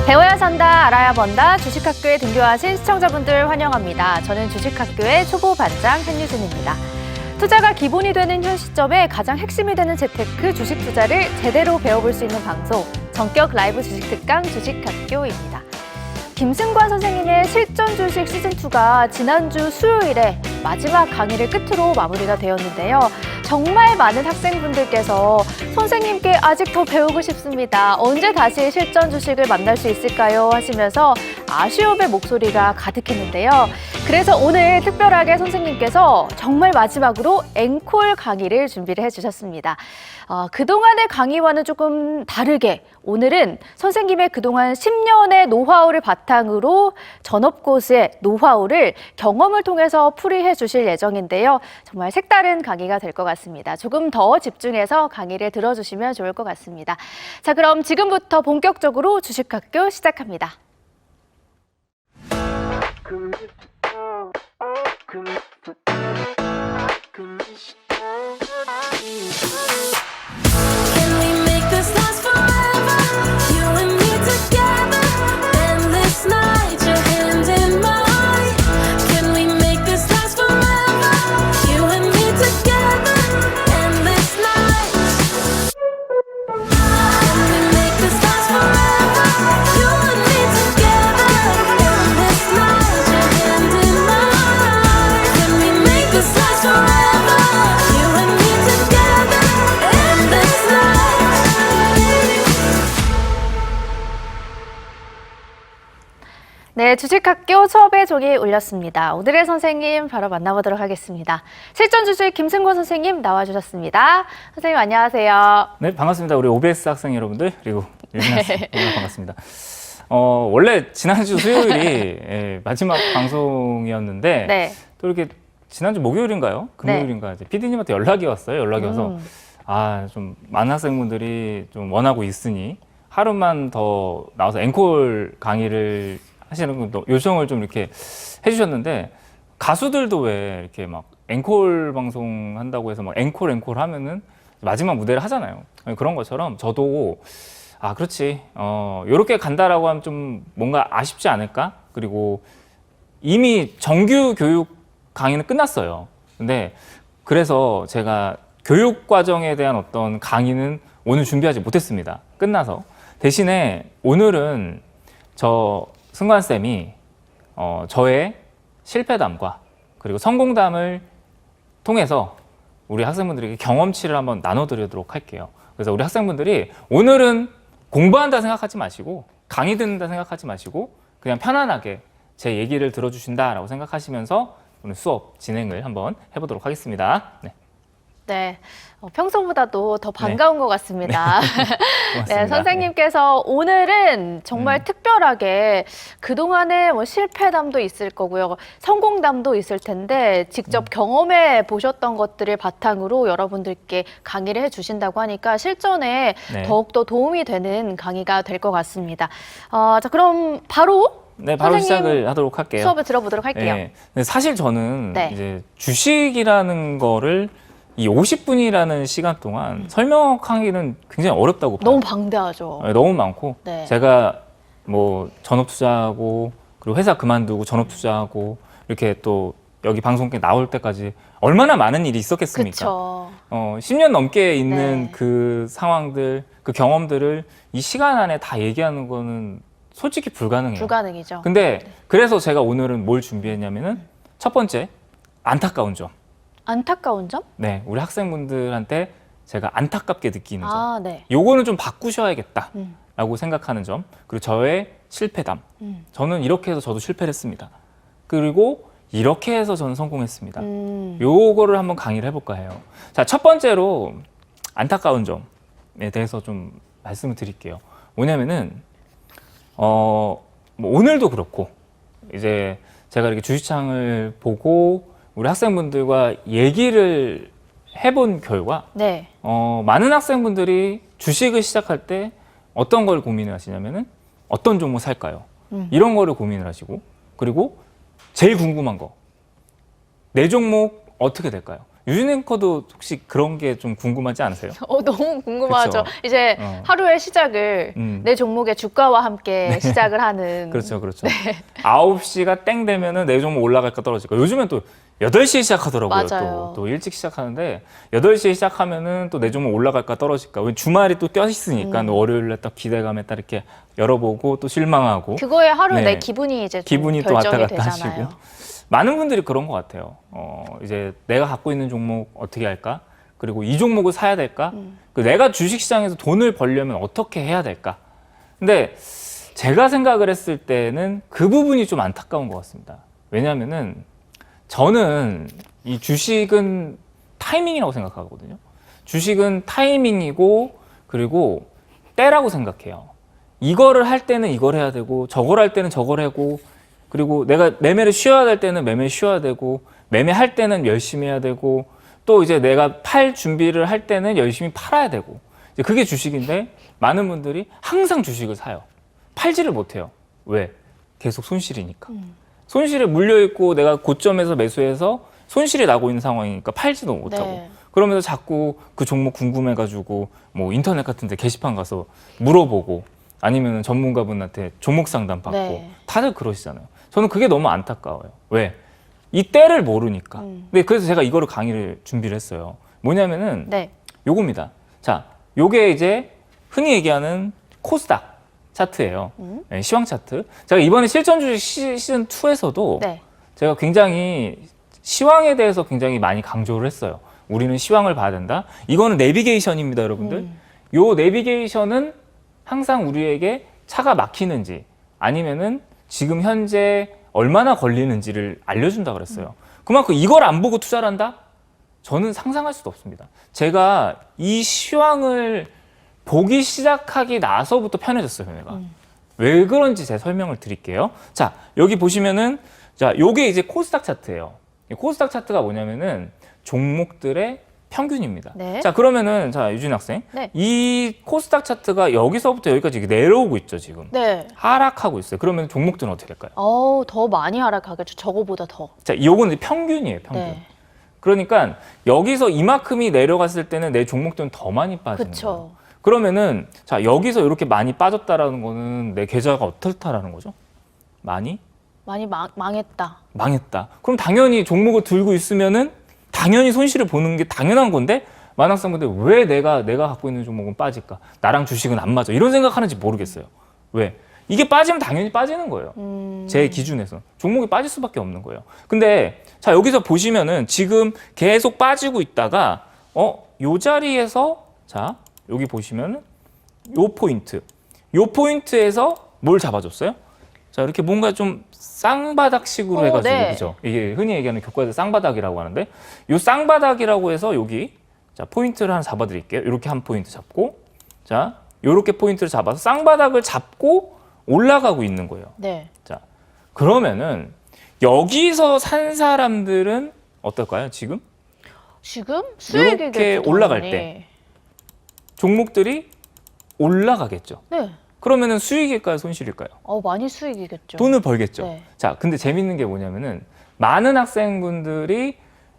배워야 산다, 알아야 번다, 주식학교에 등교하신 시청자분들 환영합니다. 저는 주식학교의 초보 반장 한유진입니다. 투자가 기본이 되는 현 시점에 가장 핵심이 되는 재테크 주식 투자를 제대로 배워볼 수 있는 방송, 전격 라이브 주식 특강 주식학교입니다. 김승관 선생님의 실전 주식 시즌2가 지난주 수요일에 마지막 강의를 끝으로 마무리가 되었는데요. 정말 많은 학생분들께서 선생님께 아직 더 배우고 싶습니다. 언제 다시 실전 주식을 만날 수 있을까요? 하시면서 아쉬움의 목소리가 가득했는데요. 그래서 오늘 특별하게 선생님께서 정말 마지막으로 앵콜 강의를 준비를 해주셨습니다. 그동안의 강의와는 조금 다르게 오늘은 선생님의 그동안 10년의 노하우를 바탕으로 전업고수의 노하우를 경험을 통해서 풀이해 주실 예정인데요. 정말 색다른 강의가 될 것 같습니다. 조금 더 집중해서 강의를 들어주시면 좋을 것 같습니다. 자, 그럼 지금부터 본격적으로 주식학교 시작합니다. 네, 주식학교 수업의 종이 울렸습니다. 오늘의 선생님 바로 만나보도록 하겠습니다. 실전 주식 김승권 선생님 나와주셨습니다. 선생님 안녕하세요. 네, 반갑습니다. 우리 OBS 학생 여러분들 그리고 유진 학생 반갑습니다. 원래 지난주 수요일이 마지막 방송이었는데 네. 또 이렇게 지난주 목요일인가요? 금요일인가 이제 PD님한테 연락이 왔어요. 연락이 와서 좀 많은 학생분들이 좀 원하고 있으니 하루만 더 나와서 앵콜 강의를 하시는 분 요청을 좀 이렇게 해주셨는데 가수들도 왜 이렇게 막 앵콜 방송 한다고 해서 막 앵콜 하면은 마지막 무대를 하잖아요. 그런 것처럼 저도 그렇지 요렇게 간다라고 하면 좀 뭔가 아쉽지 않을까? 그리고 이미 정규 교육 강의는 끝났어요. 근데 그래서 제가 교육 과정에 대한 어떤 강의는 오늘 준비하지 못했습니다. 끝나서. 대신에 오늘은 승관쌤이 저의 실패담과 그리고 성공담을 통해서 우리 학생분들에게 경험치를 한번 나눠드리도록 할게요. 그래서 우리 학생분들이 오늘은 공부한다 생각하지 마시고 강의 듣는다 생각하지 마시고 그냥 편안하게 제 얘기를 들어주신다라고 생각하시면서 오늘 수업 진행을 한번 해보도록 하겠습니다. 네, 평소보다도 더 반가운 것 같습니다. 고맙습니다. 네, 선생님께서 오늘은 정말 특별하게 그동안의 실패담도 있을 거고요. 성공담도 있을 텐데 직접 경험해 보셨던 것들을 바탕으로 여러분들께 강의를 해주신다고 하니까 실전에 더욱더 도움이 되는 강의가 될 것 같습니다. 자, 그럼 바로 시작을 하도록 할게요. 수업을 들어보도록 할게요. 네, 사실 저는 이제 주식이라는 거를 이 50분이라는 시간 동안 설명하기는 굉장히 어렵다고 봐요. 너무 방대하죠. 네, 너무 많고 제가 뭐 전업 투자하고 그리고 회사 그만두고 전업 투자하고 이렇게 또 여기 방송에 나올 때까지 얼마나 많은 일이 있었겠습니까? 그쵸. 10년 넘게 있는 그 상황들, 그 경험들을 이 시간 안에 다 얘기하는 거는 솔직히 불가능해요. 불가능이죠. 근데 그래서 제가 오늘은 뭘 준비했냐면은 첫 번째, 안타까운 점. 안타까운 점? 네, 우리 학생분들한테 제가 안타깝게 느끼는 점. 네. 요거는 좀 바꾸셔야겠다라고 생각하는 점. 그리고 저의 실패담. 저는 이렇게 해서 저도 실패를 했습니다. 그리고 이렇게 해서 저는 성공했습니다. 요거를 한번 강의를 해볼까 해요. 자, 첫 번째로 안타까운 점에 대해서 좀 말씀을 드릴게요. 뭐냐면은 뭐 오늘도 그렇고 이제 제가 이렇게 주식창을 보고 우리 학생분들과 얘기를 해본 결과 많은 학생분들이 주식을 시작할 때 어떤 걸 고민을 하시냐면은 어떤 종목 살까요? 이런 거를 고민을 하시고 그리고 제일 궁금한 거 내 종목 어떻게 될까요? 유진 앵커도 혹시 그런 게 좀 궁금하지 않으세요? 너무 궁금하죠. 그쵸? 이제 하루의 시작을 내 종목의 주가와 함께 시작을 하는. 그렇죠, 그렇죠. 9시가 땡 되면은 내 종목 올라갈까 떨어질까. 요즘엔 또 8시에 시작하더라고요. 맞아요. 또 일찍 시작하는데 8시에 시작하면은 또 내 종목 올라갈까 떨어질까. 왜 주말이 또 껴있으니까 월요일에 딱 기대감에 딱 이렇게 열어보고 또 실망하고. 그거에 하루 네. 내 기분이 이제 좀 기분이 또 왔다 결정이 갔다 되잖아요. 하시고. 많은 분들이 그런 것 같아요. 이제 내가 갖고 있는 종목 어떻게 할까? 그리고 이 종목을 사야 될까? 내가 주식시장에서 돈을 벌려면 어떻게 해야 될까? 근데 제가 생각을 했을 때는 그 부분이 좀 안타까운 것 같습니다. 왜냐하면은 저는 이 주식은 타이밍이라고 생각하거든요. 주식은 타이밍이고 그리고 때라고 생각해요. 이거를 할 때는 이걸 해야 되고 저걸 할 때는 저걸 하고 그리고 내가 매매를 쉬어야 될 때는 매매 쉬어야 되고 매매할 때는 열심히 해야 되고 또 이제 내가 팔 준비를 할 때는 열심히 팔아야 되고 이제 그게 주식인데 많은 분들이 항상 주식을 사요. 팔지를 못해요. 왜? 계속 손실이니까. 손실에 물려있고 내가 고점에서 매수해서 손실이 나고 있는 상황이니까 팔지도 못하고 네. 그러면서 자꾸 그 종목 궁금해가지고 뭐 인터넷 같은 데 게시판 가서 물어보고 아니면 전문가분한테 종목 상담 받고 네. 다들 그러시잖아요. 저는 그게 너무 안타까워요. 왜? 이 때를 모르니까. 근데 그래서 제가 이거를 강의를 준비를 했어요. 뭐냐면은 네. 요겁니다. 자, 요게 이제 흔히 얘기하는 코스닥 차트예요. 네, 시황 차트. 제가 이번에 실전 주식 시즌 2에서도 네. 제가 굉장히 시황에 대해서 굉장히 많이 강조를 했어요. 우리는 시황을 봐야 된다. 이거는 내비게이션입니다, 여러분들. 요 내비게이션은 항상 우리에게 차가 막히는지 아니면은 지금 현재 얼마나 걸리는지를 알려준다 그랬어요. 그만큼 이걸 안 보고 투자를 한다? 저는 상상할 수도 없습니다. 제가 이 시황을 보기 시작하기 나서부터 편해졌어요, 내가. 왜 그런지 제가 설명을 드릴게요. 자, 여기 보시면은, 자, 요게 이제 코스닥 차트예요. 이 코스닥 차트가 뭐냐면은 종목들의 평균입니다. 네. 자, 그러면은, 자, 유진 학생. 네. 이 코스닥 차트가 여기서부터 여기까지 이렇게 내려오고 있죠, 지금. 네. 하락하고 있어요. 그러면 종목들은 어떻게 될까요? 더 많이 하락하겠죠. 저거보다 더. 자, 요거는 이제 평균이에요, 평균. 네. 그러니까 여기서 이만큼이 내려갔을 때는 내 종목들은 더 많이 빠지는 그쵸. 거예요. 그러면은 자, 여기서 이렇게 많이 빠졌다라는 거는 내 계좌가 어떻다라는 거죠? 많이 망했다. 망했다. 그럼 당연히 종목을 들고 있으면은 당연히 손실을 보는 게 당연한 건데 많은 학생분들 왜 내가 갖고 있는 종목은 빠질까? 나랑 주식은 안 맞아. 이런 생각하는지 모르겠어요. 왜? 이게 빠지면 당연히 빠지는 거예요. 제 기준에서 종목이 빠질 수밖에 없는 거예요. 근데 자, 여기서 보시면은 지금 계속 빠지고 있다가 요 자리에서 자, 여기 보시면은 요 포인트에서 뭘 잡아줬어요? 자, 이렇게 뭔가 좀 쌍바닥식으로 해가지고 네. 그죠? 이게 흔히 얘기하는 교과에서 쌍바닥이라고 하는데 요 쌍바닥이라고 해서 여기 자, 포인트를 하나 잡아드릴게요. 이렇게 한 포인트 잡고 자, 요렇게 포인트를 잡아서 쌍바닥을 잡고 올라가고 있는 거예요. 네. 자, 그러면은 여기서 산 사람들은 어떨까요? 지금 수익이겠죠. 이렇게 올라갈 당연히. 때. 종목들이 올라가겠죠. 네. 그러면은 수익일까요? 손실일까요? 많이 수익이겠죠. 돈을 벌겠죠. 네. 자, 근데 재밌는 게 뭐냐면은 많은 학생분들이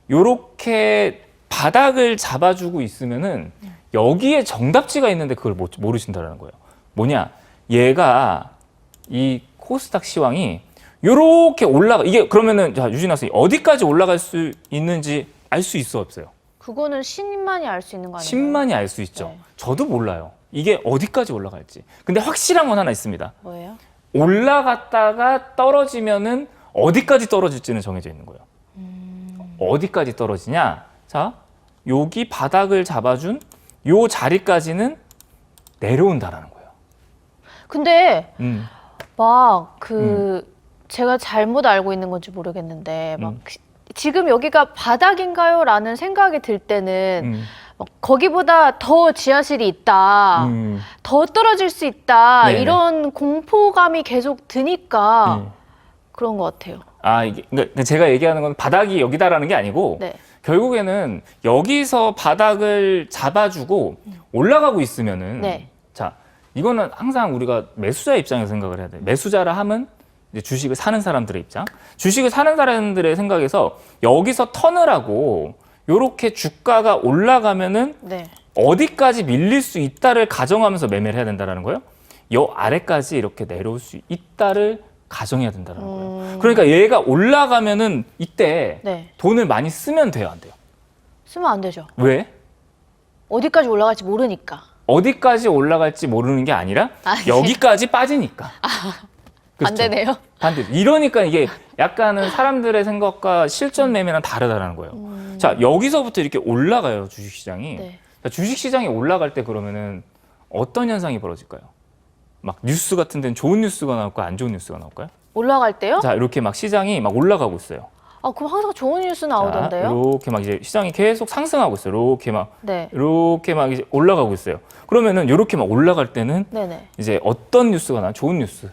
요렇게 바닥을 잡아주고 있으면은 여기에 정답지가 있는데 그걸 모르신다는 거예요. 뭐냐? 얘가 이 코스닥 시황이 요렇게 올라가 이게 그러면은 자, 유진 학생 어디까지 올라갈 수 있는지 알 수 있어 없어요? 그거는 신만이 알 수 있는 거 아니에요? 신만이 알 수 있죠. 네. 저도 몰라요. 이게 어디까지 올라갈지. 근데 확실한 건 하나 있습니다. 뭐예요? 올라갔다가 떨어지면은 어디까지 떨어질지는 정해져 있는 거예요. 어디까지 떨어지냐? 자, 여기 바닥을 잡아준 요 자리까지는 내려온다라는 거예요. 근데 막 제가 잘못 알고 있는 건지 모르겠는데 막 지금 여기가 바닥인가요? 라는 생각이 들 때는 막 거기보다 더 지하실이 있다. 더 떨어질 수 있다. 네네. 이런 공포감이 계속 드니까 그런 것 같아요. 아, 이게 그러니까 제가 얘기하는 건 바닥이 여기다라는 게 아니고 네. 결국에는 여기서 바닥을 잡아주고 올라가고 있으면은 네. 자, 이거는 항상 우리가 매수자 입장에서 생각을 해야 돼요. 매수자라 함은 이제 주식을 사는 사람들의 입장. 주식을 사는 사람들의 생각에서 여기서 턴을 하고 요렇게 주가가 올라가면은 네. 어디까지 밀릴 수 있다를 가정하면서 매매를 해야 된다는 거예요. 요 아래까지 이렇게 내려올 수 있다를 가정해야 된다는 거예요. 그러니까 얘가 올라가면은 이때 네. 돈을 많이 쓰면 돼요, 안 돼요? 쓰면 안 되죠. 왜? 어디까지 올라갈지 모르니까. 어디까지 올라갈지 모르는 게 아니라 아니. 여기까지 빠지니까. 그렇죠? 반대네요. 반대. 이러니까 이게 약간은 사람들의 생각과 실전 매매랑 다르다는 거예요. 자, 여기서부터 이렇게 올라가요, 주식시장이. 네. 자, 주식시장이 올라갈 때 그러면은 어떤 현상이 벌어질까요? 막 뉴스 같은 데는 좋은 뉴스가 나올까요? 안 좋은 뉴스가 나올까요? 올라갈 때요? 자, 이렇게 막 시장이 막 올라가고 있어요. 아, 그럼 항상 좋은 뉴스 자, 나오던데요? 이렇게 막 이제 시장이 계속 상승하고 있어요. 네. 이렇게 막 이제 올라가고 있어요. 그러면은 이렇게 막 올라갈 때는 네네. 이제 어떤 뉴스가 나요? 좋은 뉴스.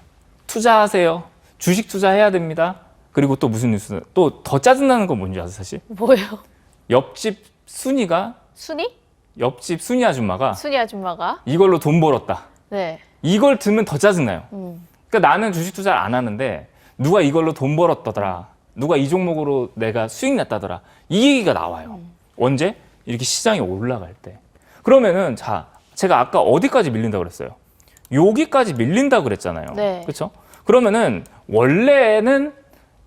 투자하세요. 주식 투자해야 됩니다. 그리고 또 무슨 뉴스? 또 더 짜증나는 건 뭔지 아세요, 사실? 뭐예요? 옆집 순이가 순이? 옆집 순이 아줌마가 순이 아줌마가? 이걸로 돈 벌었다. 네. 이걸 들으면 더 짜증나요. 음. 그러니까 나는 주식 투자를 안 하는데 누가 이걸로 돈 벌었다더라. 누가 이 종목으로 내가 수익 냈다더라. 이 얘기가 나와요. 언제? 이렇게 시장이 올라갈 때. 그러면은 자, 제가 아까 어디까지 밀린다고 그랬어요? 여기까지 밀린다고 그랬잖아요. 네. 그렇죠? 그러면은 원래는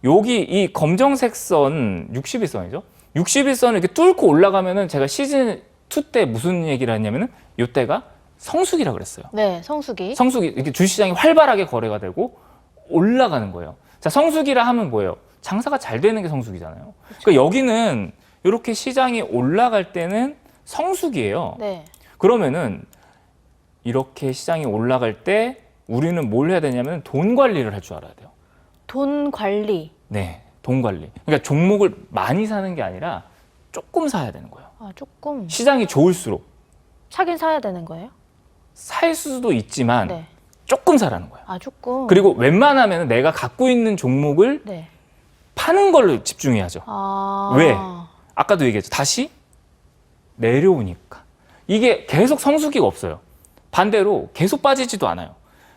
여기 이 검정색 선 61선이죠. 61선을 이렇게 뚫고 올라가면은 제가 시즌 2 때 무슨 얘기를 했냐면은 이때가 성수기라고 그랬어요. 네, 성수기. 성수기 이렇게 주식시장이 활발하게 거래가 되고 올라가는 거예요. 자, 성수기라 하면 뭐예요? 장사가 잘 되는 게 성수기잖아요. 그러니까 여기는 이렇게 시장이 올라갈 때는 성수기예요. 네. 그러면은 이렇게 시장이 올라갈 때 우리는 뭘 해야 되냐면 돈 관리를 할 줄 알아야 돼요. 돈 관리. 네, 돈 관리. 그러니까 종목을 많이 사는 게 아니라 조금 사야 되는 거예요. 아, 조금. 시장이 좋을수록 사긴 사야 되는 거예요? 살 수도 있지만 네. 조금 사라는 거예요. 아, 조금. 그리고 웬만하면 내가 갖고 있는 종목을 네. 파는 걸로 집중해야죠. 아. 왜? 아까도 얘기했죠. 다시 내려오니까. 이게 계속 성수기가 없어요. 반대로 계속 빠지지도 않아요.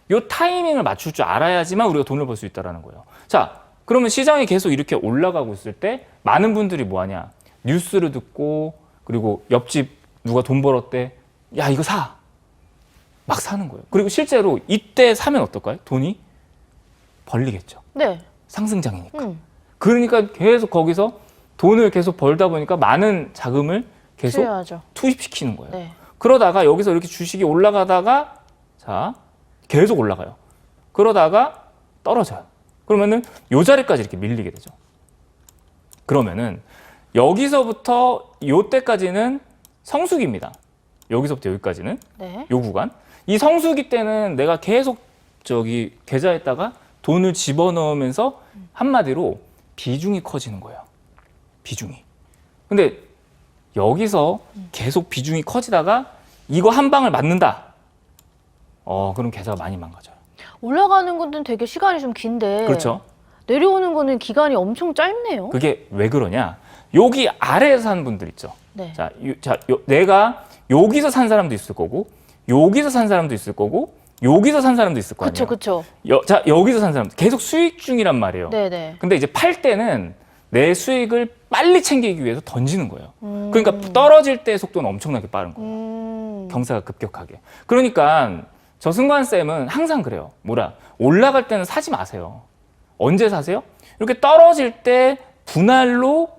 이 타이밍을 맞출 줄 알아야지만 우리가 돈을 벌 수 있다는 거예요. 자, 그러면 시장이 계속 이렇게 올라가고 있을 때 많은 분들이 뭐 하냐? 뉴스를 듣고 그리고 옆집 누가 돈 벌었대. 야, 이거 사. 막 사는 거예요. 그리고 실제로 이때 사면 어떨까요? 돈이 벌리겠죠. 네. 상승장이니까. 그러니까 계속 거기서 돈을 계속 벌다 보니까 많은 자금을 계속 수요하죠. 투입시키는 거예요. 네. 그러다가 여기서 이렇게 주식이 올라가다가 자, 계속 올라가요. 그러다가 떨어져요. 그러면은 요 자리까지 이렇게 밀리게 되죠. 그러면은 여기서부터 요 때까지는 성수기입니다. 여기서부터 여기까지는 네. 요 구간. 이 성수기 때는 내가 계속 저기 계좌에다가 돈을 집어넣으면서 한마디로 비중이 커지는 거예요. 비중이. 근데 여기서 계속 비중이 커지다가 이거 한 방을 맞는다. 그럼 계좌가 많이 망가져요. 올라가는 거는 되게 시간이 좀 긴데. 그렇죠. 내려오는 거는 기간이 엄청 짧네요. 그게 왜 그러냐? 여기 아래에서 산 분들 있죠. 네. 내가 여기서 산 사람도 있을 거고, 여기서 산 사람도 있을 거고, 여기서 산 사람도 있을 거 아니에요. 그쵸. 여기서 산 사람 계속 수익 중이란 말이에요. 네네. 근데 이제 팔 때는 내 수익을 빨리 챙기기 위해서 던지는 거예요. 그러니까 떨어질 때 속도는 엄청나게 빠른 거예요. 경사가 급격하게. 그러니까 저승관 쌤은 항상 그래요. 올라갈 때는 사지 마세요. 언제 사세요? 이렇게 떨어질 때 분할로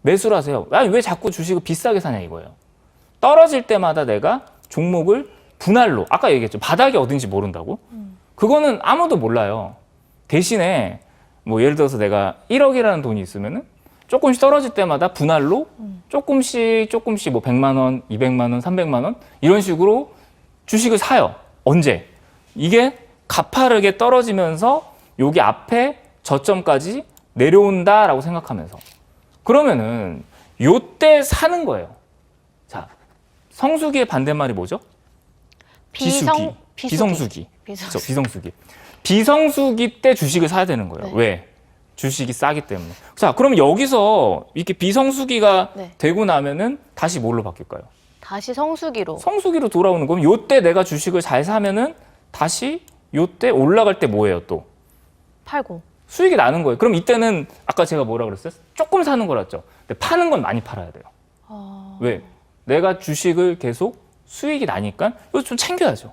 매수를 하세요. 아니, 왜 자꾸 주식을 비싸게 사냐 이거예요. 떨어질 때마다 내가 종목을 분할로, 아까 얘기했죠. 바닥이 어딘지 모른다고. 그거는 아무도 몰라요. 대신에 뭐 예를 들어서 내가 1억이라는 돈이 있으면은 조금씩 떨어질 때마다 분할로 조금씩 뭐 100만 원, 200만 원, 300만 원 이런 식으로 주식을 사요. 언제? 이게 가파르게 떨어지면서 여기 앞에 저점까지 내려온다라고 생각하면서. 그러면은 요때 사는 거예요. 자, 성수기의 반대말이 뭐죠? 비성수기. 그렇죠, 비성수기. 비성수기 때 주식을 사야 되는 거예요. 네. 왜? 주식이 싸기 때문에. 자, 그럼 여기서 이렇게 비성수기가 네. 되고 나면은 다시 뭘로 바뀔까요? 다시 성수기로. 성수기로 돌아오는 거면 요때 내가 주식을 잘 사면은 다시 요때 올라갈 때 뭐예요, 또? 팔고. 수익이 나는 거예요. 그럼 이때는 아까 제가 뭐라 그랬어요? 조금 사는 거라 했죠. 근데 파는 건 많이 팔아야 돼요. 왜? 내가 주식을 계속 수익이 나니까 이거 좀 챙겨야죠.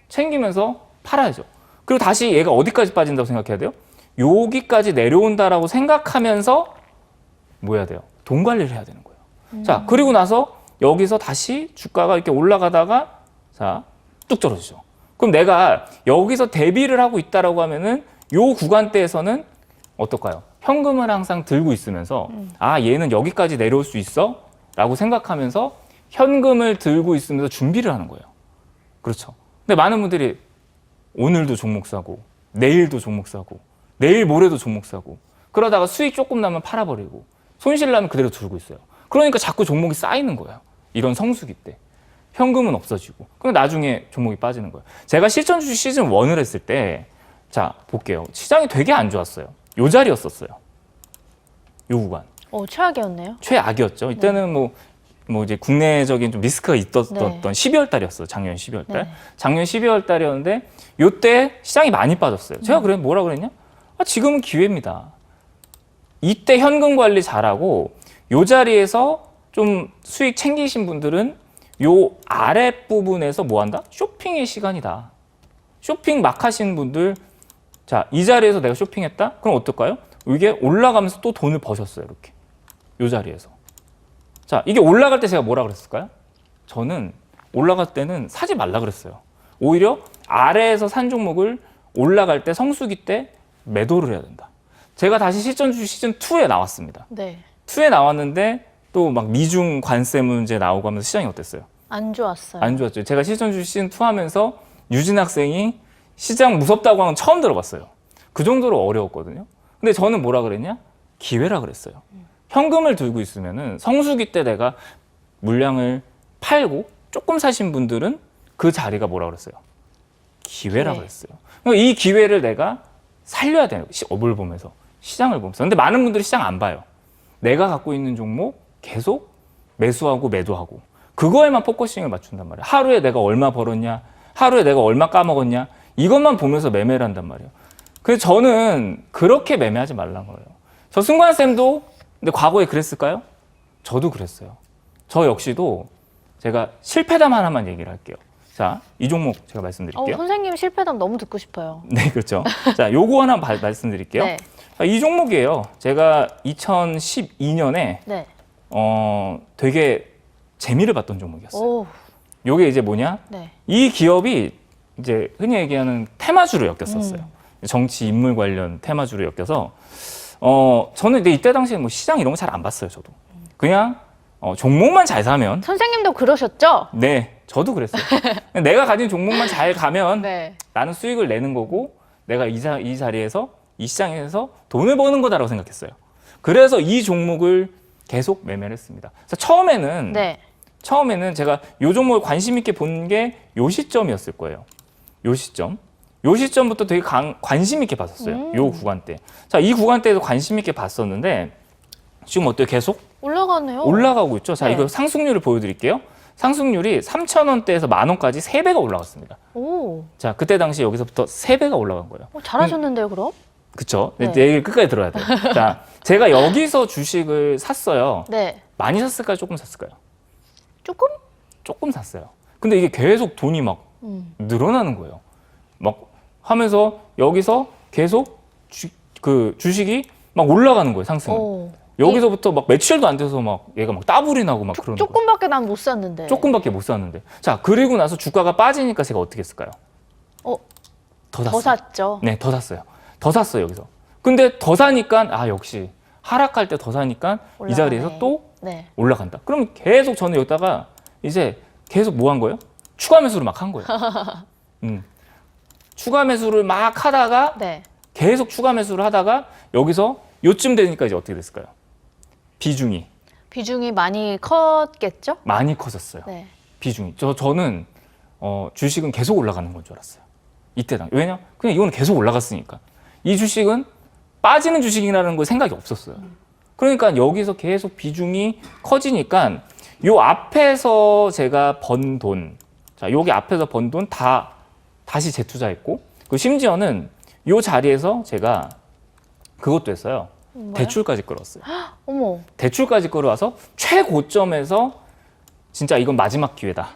챙기면서 팔아야죠. 그리고 다시 얘가 어디까지 빠진다고 생각해야 돼요? 여기까지 내려온다라고 생각하면서 뭐 해야 돼요? 돈 관리를 해야 되는 거예요. 자, 그리고 나서 여기서 다시 주가가 이렇게 올라가다가 자, 뚝 떨어지죠. 그럼 내가 여기서 대비를 하고 있다라고 하면은 요 구간대에서는 어떨까요? 현금을 항상 들고 있으면서 아, 얘는 여기까지 내려올 수 있어? 라고 생각하면서 현금을 들고 있으면서 준비를 하는 거예요. 그렇죠. 근데 많은 분들이 오늘도 종목 사고 내일도 종목 사고 내일 모레도 종목 사고 그러다가 수익 조금 나면 팔아버리고 손실 나면 그대로 들고 있어요. 그러니까 자꾸 종목이 쌓이는 거예요. 이런 성수기 때. 현금은 없어지고 그럼 나중에 종목이 빠지는 거예요. 제가 실전 주식 시즌 1을 했을 때 자, 볼게요. 시장이 되게 안 좋았어요. 요 자리였었어요. 요 구간. 최악이었네요. 최악이었죠. 이때는 뭐 이제 국내적인 좀 리스크가 있었던 네. 12월 달이었어요. 작년 12월 달. 네. 작년 12월 달이었는데 요때 시장이 많이 빠졌어요. 제가 뭐라 그랬냐? 아, 지금은 기회입니다. 이때 현금 관리 잘하고 요 자리에서 좀 수익 챙기신 분들은 요 아랫부분에서 뭐 한다? 쇼핑의 시간이다. 쇼핑 막 하시는 분들 자, 이 자리에서 내가 쇼핑했다? 그럼 어떨까요? 이게 올라가면서 또 돈을 버셨어요. 이렇게. 요 자리에서. 자, 이게 올라갈 때 제가 뭐라 그랬을까요? 저는 올라갈 때는 사지 말라 그랬어요. 오히려 아래에서 산 종목을 올라갈 때 성수기 때 매도를 해야 된다. 제가 다시 실전 주식 시즌 2에 나왔습니다. 네. 2에 나왔는데 또 막 미중 관세 문제 나오고 하면서 시장이 어땠어요? 안 좋았어요. 안 좋았죠. 제가 실전 주식 시즌 2 하면서 유진 학생이 시장 무섭다고 하는 건 처음 들어봤어요. 그 정도로 어려웠거든요. 근데 저는 뭐라 그랬냐? 기회라 그랬어요. 현금을 들고 있으면은 성수기 때 내가 물량을 팔고 조금 사신 분들은 그 자리가 뭐라 그랬어요? 기회라 기회. 그랬어요. 그러니까 이 기회를 내가 살려야 돼요. 업을 보면서, 시장을 보면서. 근데 많은 분들이 시장 안 봐요. 내가 갖고 있는 종목 계속 매수하고 매도하고 그거에만 포커싱을 맞춘단 말이에요. 하루에 내가 얼마 벌었냐, 하루에 내가 얼마 까먹었냐 이것만 보면서 매매를 한단 말이에요. 그래서 저는 그렇게 매매하지 말라는 거예요. 저 승관쌤도 근데 과거에 그랬을까요? 저도 그랬어요. 저 역시도 제가 실패담 하나만 얘기를 할게요. 자, 이 종목 제가 말씀드릴게요. 선생님 실패담 너무 듣고 싶어요. 네, 그렇죠. 자, 요거 하나 말씀드릴게요. 네. 자, 이 종목이에요. 제가 2012년에 네. 되게 재미를 봤던 종목이었어요. 오. 요게 이제 뭐냐? 네. 이 기업이 이제 흔히 얘기하는 테마주로 엮였었어요. 정치 인물 관련 테마주로 엮여서 저는 근데 이때 당시에 뭐 시장 이런 거 잘 안 봤어요. 저도 그냥 종목만 잘 사면 선생님도 그러셨죠? 네, 저도 그랬어요. 내가 가진 종목만 잘 가면 네. 나는 수익을 내는 거고 내가 이 자리에서 이 시장에서 돈을 버는 거다라고 생각했어요. 그래서 이 종목을 계속 매매를 했습니다. 그래서 처음에는 제가 요 종목을 관심 있게 본 게 요 시점이었을 거예요. 요 시점부터 되게 관심 있게 봤었어요. 요 구간대. 자, 이 구간대에도 관심 있게 봤었는데 지금 어때요? 계속 올라가네요. 올라가고 있죠. 자, 네. 이거 상승률을 보여드릴게요. 상승률이 3,000원대에서 10,000원까지 3배가 올라갔습니다. 오. 자, 그때 당시 여기서부터 3배가 올라간 거예요. 잘하셨는데요, 그럼? 그쵸? 네. 내 얘기를 끝까지 들어야 돼요. 자, 제가 여기서 주식을 샀어요. 네. 많이 샀을까요? 조금 샀을까요? 조금? 조금 샀어요. 근데 이게 계속 돈이 막 늘어나는 거예요. 막 하면서 여기서 계속 주식이 막 올라가는 거예요, 상승은. 오. 여기서부터 막 며칠도 안 돼서 막 얘가 막 따블이 나고 막 그러는 거예요. 조금밖에 난 못 샀는데. 조금밖에 못 샀는데. 자, 그리고 나서 주가가 빠지니까 제가 어떻게 했을까요? 더 샀어요. 더 샀죠. 네, 더 샀어요. 더 샀어요, 여기서. 근데 더 사니까 역시 하락할 때 더 사니까 올라가네. 이 자리에서 또 네. 올라간다. 그럼 계속 저는 여기다가 이제 계속 뭐 한 거예요? 추가 매수를 막 한 거예요. 추가 매수를 막 하다가 네. 계속 추가 매수를 하다가 여기서 요쯤 되니까 이제 어떻게 됐을까요? 비중이 많이 컸겠죠? 많이 커졌어요. 네. 비중이. 저는 주식은 계속 올라가는 건 줄 알았어요. 이때당. 왜냐? 그냥 이거는 계속 올라갔으니까. 이 주식은 빠지는 주식이라는 거 생각이 없었어요. 그러니까 여기서 계속 비중이 커지니까 요 앞에서 제가 번 돈, 자, 여기 앞에서 번 돈 다시 재투자했고, 그 심지어는 요 자리에서 제가 그것도 했어요. 뭐요? 대출까지 끌었어요. 어머. 대출까지 끌어와서 최고점에서 진짜 이건 마지막 기회다.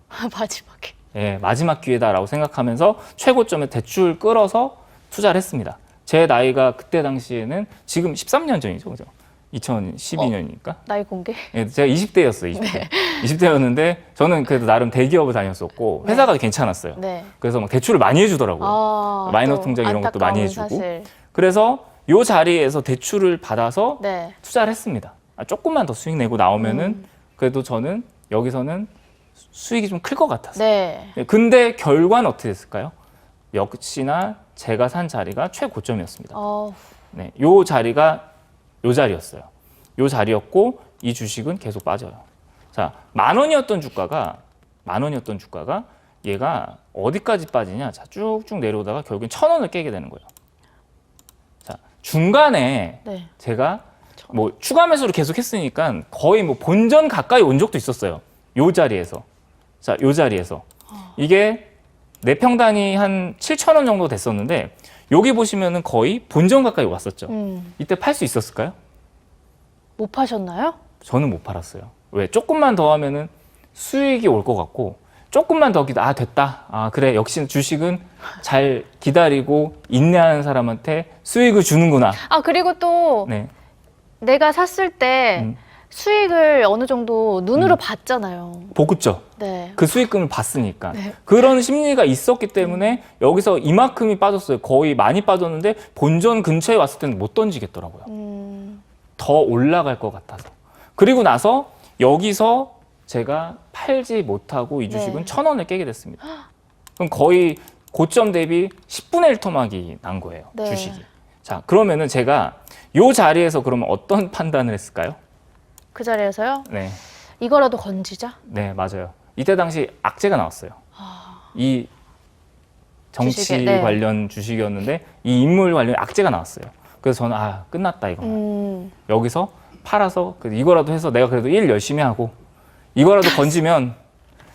마지막에. 예, 마지막 기회다라고 생각하면서 최고점에 대출 끌어서 투자를 했습니다. 제 나이가 그때 당시에는 지금 13년 전이죠, 그죠? 2012년이니까. 나이 공개? 예, 제가 20대였어요, 20대. 네. 20대였는데 저는 그래도 나름 대기업을 다녔었고 회사가 괜찮았어요. 네. 그래서 막 대출을 많이 해주더라고요. 마이너 또 통장 이런 것도 많이 안타까운 해주고. 사실. 그래서 요 자리에서 대출을 받아서 네. 투자를 했습니다. 조금만 더 수익 내고 나오면은 그래도 저는 여기서는 수익이 좀 클 것 같아서. 네. 근데 결과는 어떻게 됐을까요? 역시나 제가 산 자리가 최고점이었습니다. 네, 요 자리가 요 자리였어요. 요 자리였고 이 주식은 계속 빠져요. 자, 10,000원이었던 주가가 얘가 어디까지 빠지냐? 자, 쭉쭉 내려오다가 결국엔 1,000원을 깨게 되는 거예요. 자, 중간에 네. 제가 뭐 추가 매수를 계속 했으니까 거의 뭐 본전 가까이 온 적도 있었어요. 요 자리에서. 자, 요 자리에서. 이게 내 평단이 한 7,000원 정도 됐었는데 여기 보시면은 거의 본전 가까이 왔었죠. 이때 팔 수 있었을까요? 못 파셨나요? 저는 못 팔았어요. 왜? 조금만 더 하면은 수익이 올 것 같고 조금만 더 기다, 됐다. 그래. 역시 주식은 잘 기다리고 인내하는 사람한테 수익을 주는구나. 그리고 또 네. 내가 샀을 때 수익을 어느 정도 눈으로 봤잖아요. 보급죠. 네. 그 수익금을 봤으니까. 네. 그런 심리가 있었기 때문에 여기서 이만큼이 빠졌어요. 거의 많이 빠졌는데 본전 근처에 왔을 때는 못 던지겠더라고요. 더 올라갈 것 같아서. 그리고 나서 여기서 제가 팔지 못하고 이 주식은 네. 1,000원을 깨게 됐습니다. 그럼 거의 고점 대비 10분의 1 토막이 난 거예요. 네. 주식이. 자, 그러면은 제가 이 자리에서 그러면 어떤 판단을 했을까요? 그 자리에서요? 네. 이거라도 건지자? 네, 맞아요. 이때 당시 악재가 나왔어요. 이 정치 주식에, 네. 관련 주식이었는데 이 인물 관련 악재가 나왔어요. 그래서 저는 끝났다 이거. 여기서 팔아서 이거라도 해서 내가 그래도 일 열심히 하고 이거라도 건지면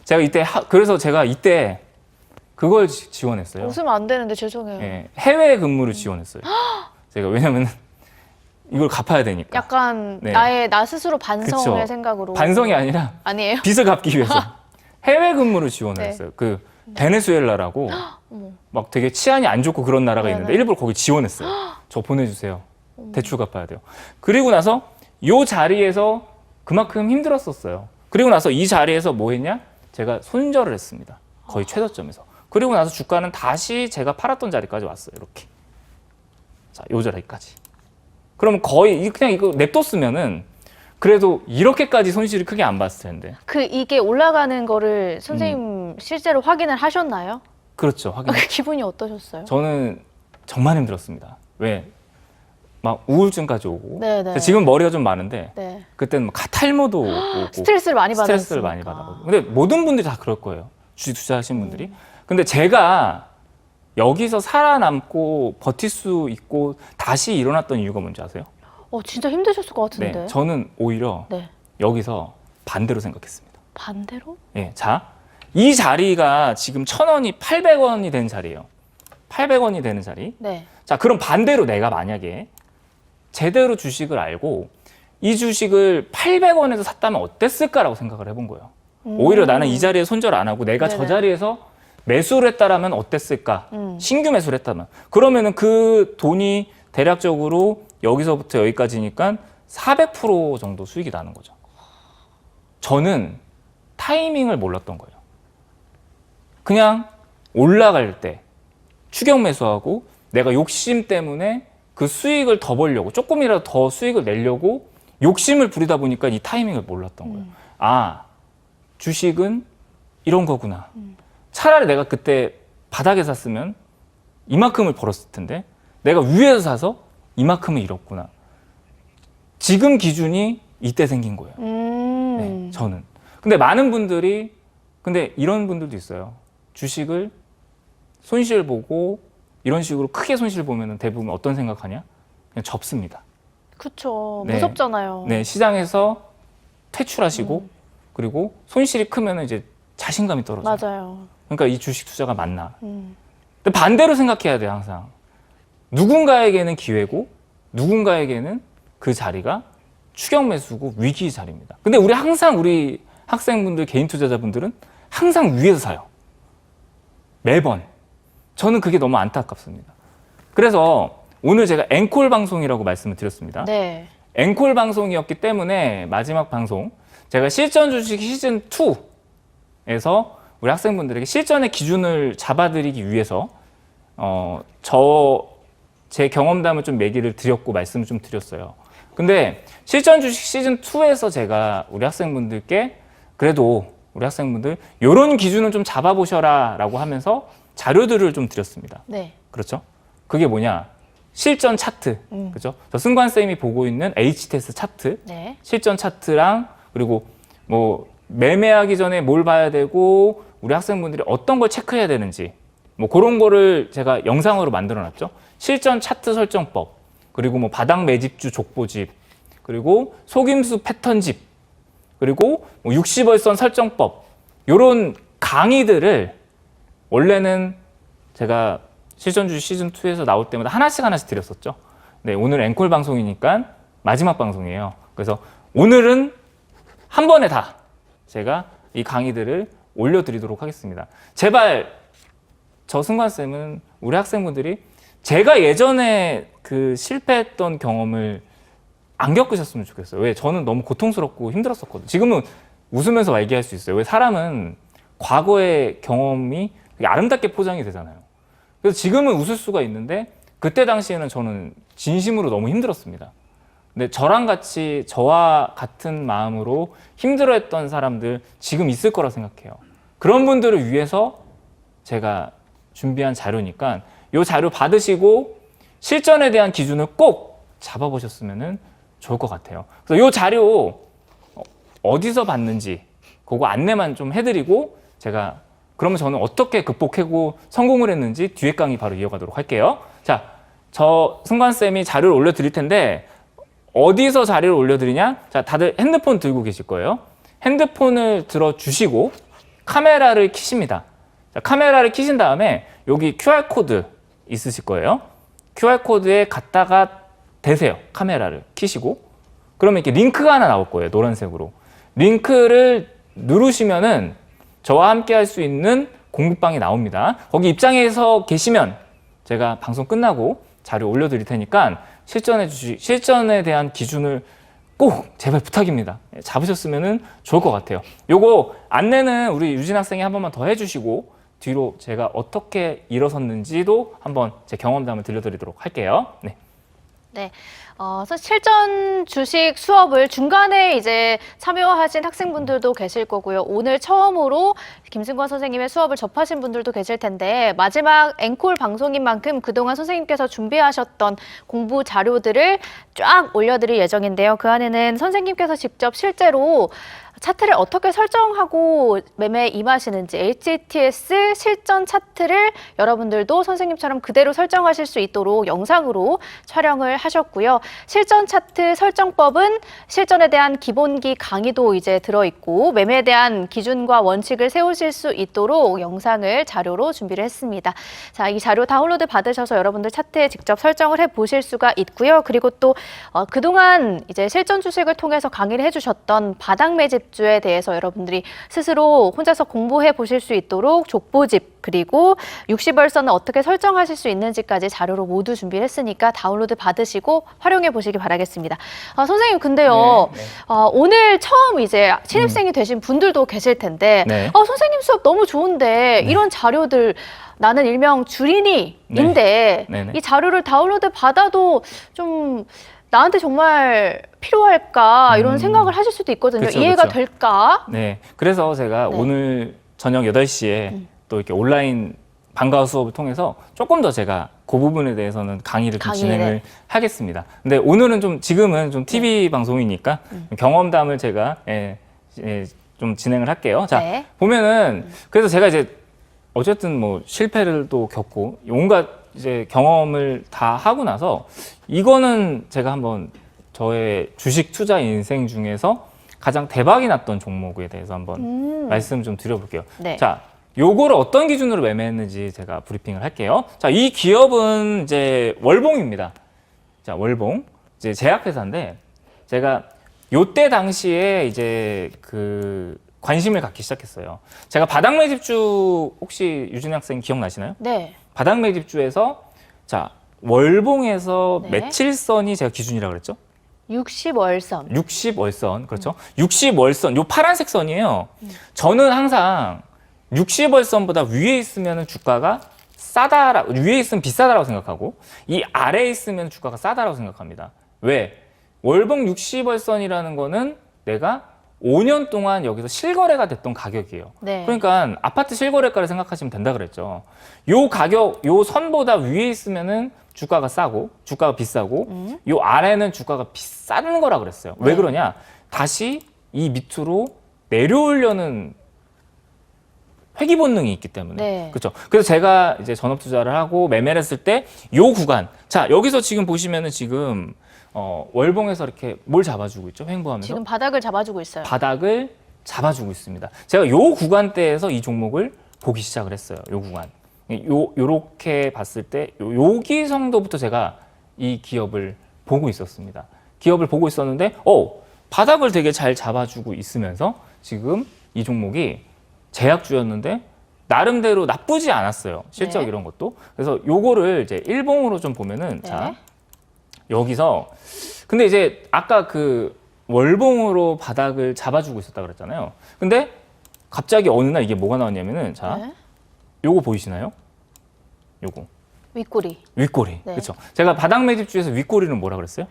제가 이때 그래서 제가 이때 그걸 지원했어요. 웃으면 안 되는데 죄송해요. 예, 해외 근무를 지원했어요. 제가 왜냐면 이걸 갚아야 되니까. 약간 네. 나 스스로 반성의 그쵸. 생각으로. 반성이 아니라 아니에요? 빚을 갚기 위해서 해외 근무를 지원을 네. 했어요. 그 베네수엘라라고 막 되게 치안이 안 좋고 그런 나라가 네네. 있는데 일부러 거기 지원했어요. 저 보내주세요. 대출 갚아야 돼요. 그리고 나서 이 자리에서 그만큼 힘들었었어요. 그리고 나서 이 자리에서 뭐 했냐? 제가 손절을 했습니다. 거의 최저점에서. 그리고 나서 주가는 다시 제가 팔았던 자리까지 왔어요. 이렇게. 자, 요 자리까지. 그럼 거의 그냥 이거 냅뒀으면은 그래도 이렇게까지 손실이 크게 안 봤을 텐데. 이게 올라가는 거를 선생님 실제로 확인을 하셨나요? 그렇죠. 확인. 기분이 어떠셨어요? 저는 정말 힘들었습니다. 왜? 막 우울증까지 오고. 네네. 지금 머리가 좀 많은데 네. 그때는 막 탈모도 오고 스트레스를 많이 받았어요. 스트레스를 많이 받았고. 근데 모든 분들이 다 그럴 거예요. 주식 투자하신 분들이. 근데 제가 여기서 살아남고 버틸 수 있고 다시 일어났던 이유가 뭔지 아세요? 진짜 힘드셨을 것 같은데. 네, 저는 오히려 네. 여기서 반대로 생각했습니다. 반대로? 예, 자, 이 자리가 지금 1,000원이 800원이 된 자리예요. 800원이 되는 자리. 네. 자, 그럼 반대로 내가 만약에 제대로 주식을 알고 이 주식을 800원에서 샀다면 어땠을까라고 생각을 해본 거예요. 오히려 나는 이 자리에 손절 안 하고 내가 네네. 저 자리에서 매수를 했다라면 어땠을까? 신규 매수를 했다면. 그러면은 그 돈이 대략적으로 여기서부터 여기까지니까 400% 정도 수익이 나는 거죠. 저는 타이밍을 몰랐던 거예요. 그냥 올라갈 때 추격 매수하고 내가 욕심 때문에 그 수익을 더 벌려고 조금이라도 더 수익을 내려고 욕심을 부리다 보니까 이 타이밍을 몰랐던 거예요. 주식은 이런 거구나. 차라리 내가 그때 바닥에 샀으면 이만큼을 벌었을 텐데 내가 위에서 사서 이만큼을 잃었구나. 지금 기준이 이때 생긴 거예요. 네, 저는. 근데 많은 분들이 근데 이런 분들도 있어요. 주식을 손실 보고 이런 식으로 크게 손실 보면 대부분 어떤 생각하냐? 그냥 접습니다. 그쵸. 네. 무섭잖아요. 네, 시장에서 퇴출하시고 그리고 손실이 크면 이제 자신감이 떨어져요. 맞아요. 그러니까 이 주식 투자가 맞나? 근데 반대로 생각해야 돼요, 항상. 누군가에게는 기회고 누군가에게는 그 자리가 추격 매수고 위기 자리입니다. 근데 우리 항상 우리 학생분들, 개인 투자자분들은 항상 위에서 사요. 매번. 저는 그게 너무 안타깝습니다. 그래서 오늘 제가 앵콜 방송이라고 말씀을 드렸습니다. 네. 앵콜 방송이었기 때문에 마지막 방송, 제가 실전 주식 시즌 2에서 우리 학생분들에게 실전의 기준을 잡아드리기 위해서 제 경험담을 좀 얘기를 드렸고 말씀을 좀 드렸어요. 근데 실전 주식 시즌 2에서 제가 우리 학생분들께 그래도 우리 학생분들 이런 기준을 좀 잡아보셔라 라고 하면서 자료들을 좀 드렸습니다. 네. 그렇죠? 그게 뭐냐? 실전 차트. 그렇죠? 저 승관쌤이 보고 있는 H테스 차트. 네. 실전 차트랑 그리고 뭐 매매하기 전에 뭘 봐야 되고 우리 학생분들이 어떤 걸 체크해야 되는지 뭐 그런 거를 제가 영상으로 만들어 놨죠. 실전 차트 설정법. 그리고 뭐 바닥 매집주 족보집. 그리고 속임수 패턴집. 그리고 뭐 60월선 설정법. 요런 강의들을 원래는 제가 실전주식 시즌2에서 나올 때마다 하나씩 드렸었죠. 네, 오늘 앵콜 방송이니까 마지막 방송이에요. 그래서 오늘은 한 번에 다 제가 이 강의들을 올려드리도록 하겠습니다. 제발 저 승관쌤은 우리 학생분들이 제가 예전에 그 실패했던 경험을 안 겪으셨으면 좋겠어요. 왜? 저는 너무 고통스럽고 힘들었었거든요. 지금은 웃으면서 얘기할 수 있어요. 왜? 사람은 과거의 경험이 되게 아름답게 포장이 되잖아요. 그래서 지금은 웃을 수가 있는데 그때 당시에는 저는 진심으로 너무 힘들었습니다. 근데 저와 같은 마음으로 힘들어했던 사람들 지금 있을 거라 생각해요. 그런 분들을 위해서 제가 준비한 자료니까 이 자료 받으시고 실전에 대한 기준을 꼭 잡아보셨으면 좋을 것 같아요. 그래서 이 자료 어디서 봤는지 그거 안내만 좀 해드리고 제가 그러면 저는 어떻게 극복하고 성공을 했는지 뒤에 강의 바로 이어가도록 할게요. 자, 저 승관쌤이 자료를 올려드릴 텐데 어디서 자료를 올려드리냐? 자, 다들 핸드폰 들고 계실 거예요. 핸드폰을 들어주시고 카메라를 켜십니다. 자, 카메라를 켜신 다음에 여기 QR코드 있으실 거예요. QR코드에 갖다가 대세요. 카메라를 켜시고 그러면 이렇게 링크가 하나 나올 거예요. 노란색으로. 링크를 누르시면은 저와 함께 할 수 있는 공부방이 나옵니다. 거기 입장에서 계시면 제가 방송 끝나고 자료 올려드릴 테니까 실전에 대한 기준을 꼭 제발 부탁입니다. 잡으셨으면 좋을 것 같아요. 요거 안내는 우리 유진 학생이 한 번만 더 해주시고 뒤로 제가 어떻게 일어섰는지도 한번 제 경험담을 들려드리도록 할게요. 네. 네. 실전 주식 수업을 중간에 이제 참여하신 학생분들도 계실 거고요. 오늘 처음으로 김승관 선생님의 수업을 접하신 분들도 계실 텐데 마지막 앵콜 방송인 만큼 그동안 선생님께서 준비하셨던 공부 자료들을 쫙 올려드릴 예정인데요. 그 안에는 선생님께서 직접 실제로 차트를 어떻게 설정하고 매매에 임하시는지 HTS 실전 차트를 여러분들도 선생님처럼 그대로 설정하실 수 있도록 영상으로 촬영을 하셨고요. 실전 차트 설정법은 실전에 대한 기본기 강의도 이제 들어있고 매매에 대한 기준과 원칙을 세우실 수 있도록 영상을 자료로 준비를 했습니다. 자, 이 자료 다운로드 받으셔서 여러분들 차트에 직접 설정을 해 보실 수가 있고요. 그리고 또 그동안 이제 실전 주식을 통해서 강의를 해주셨던 바닥 매집 주에 대해서 여러분들이 스스로 혼자서 공부해 보실 수 있도록 족보집 그리고 60월선을 어떻게 설정하실 수 있는지까지 자료로 모두 준비를 했으니까 다운로드 받으시고 활용해 보시기 바라겠습니다. 선생님 근데요 네. 오늘 처음 이제 신입생이 되신 분들도 계실 텐데 네. 선생님 수업 너무 좋은데 이런 자료들 나는 일명 주린이인데 네. 이 자료를 다운로드 받아도 좀 나한테 정말 필요할까 이런 생각을 하실 수도 있거든요. 그쵸, 이해가 그쵸. 될까? 네. 그래서 제가 네. 오늘 저녁 8시에 또 이렇게 온라인 방과후 수업을 통해서 조금 더 제가 그 부분에 대해서는 강의를 좀 진행을 하겠습니다. 근데 오늘은 지금은 좀 TV 방송이니까 경험담을 제가 좀 진행을 할게요. 자, 네. 보면은 그래서 제가 이제 어쨌든 뭐 실패를 또 겪고 온갖 이제 경험을 다 하고 나서 이거는 제가 한번 저의 주식 투자 인생 중에서 가장 대박이 났던 종목에 대해서 한번 말씀 좀 드려볼게요. 네. 자, 요거를 어떤 기준으로 매매했는지 제가 브리핑을 할게요. 자, 이 기업은 이제 월봉입니다. 자, 월봉. 이제 제약회사인데 제가 요때 당시에 이제 그 관심을 갖기 시작했어요. 제가 바닥 매집주 혹시 유진 학생 기억나시나요? 네. 바닥 매집주에서 자 월봉에서 네. 며칠선이 제가 기준이라고 그랬죠? 60월선. 60월선 그렇죠? 60월선 요 파란색 선이에요. 저는 항상 60월선보다 위에 있으면 주가가 싸다 위에 있으면 비싸다라고 생각하고 이 아래에 있으면 주가가 싸다라고 생각합니다. 왜? 월봉 60월선이라는 거는 내가 5년 동안 여기서 실거래가 됐던 가격이에요. 네. 그러니까 아파트 실거래가를 생각하시면 된다 그랬죠. 요 가격, 요 선보다 위에 있으면은 주가가 싸고 주가가 비싸고 요 아래는 주가가 비싼 거라 그랬어요. 왜 네. 그러냐? 다시 이 밑으로 내려오려는 회귀 본능이 있기 때문에. 네. 그렇죠. 그래서 제가 이제 전업 투자를 하고 매매를 했을 때 요 구간. 자, 여기서 지금 보시면은 지금 월봉에서 이렇게 뭘 잡아주고 있죠? 횡보하면서. 지금 바닥을 잡아주고 있어요. 바닥을 잡아주고 있습니다. 제가 요 구간대에서 이 종목을 보기 시작을 했어요. 요 구간. 요렇게 봤을 때 여기 정도부터 제가 이 기업을 보고 있었습니다. 기업을 보고 있었는데 바닥을 되게 잘 잡아주고 있으면서 지금 이 종목이 제약주였는데 나름대로 나쁘지 않았어요. 실적 네. 이런 것도. 그래서 요거를 이제 일봉으로 좀 보면은 네. 자 여기서 근데 이제 아까 그 월봉으로 바닥을 잡아주고 있었다 그랬잖아요. 근데 갑자기 어느 날 이게 뭐가 나왔냐면은 자 네. 요거 보이시나요? 요거 윗꼬리. 윗꼬리. 네. 그렇죠. 제가 바닥 매집주에서 윗꼬리는 뭐라 그랬어요?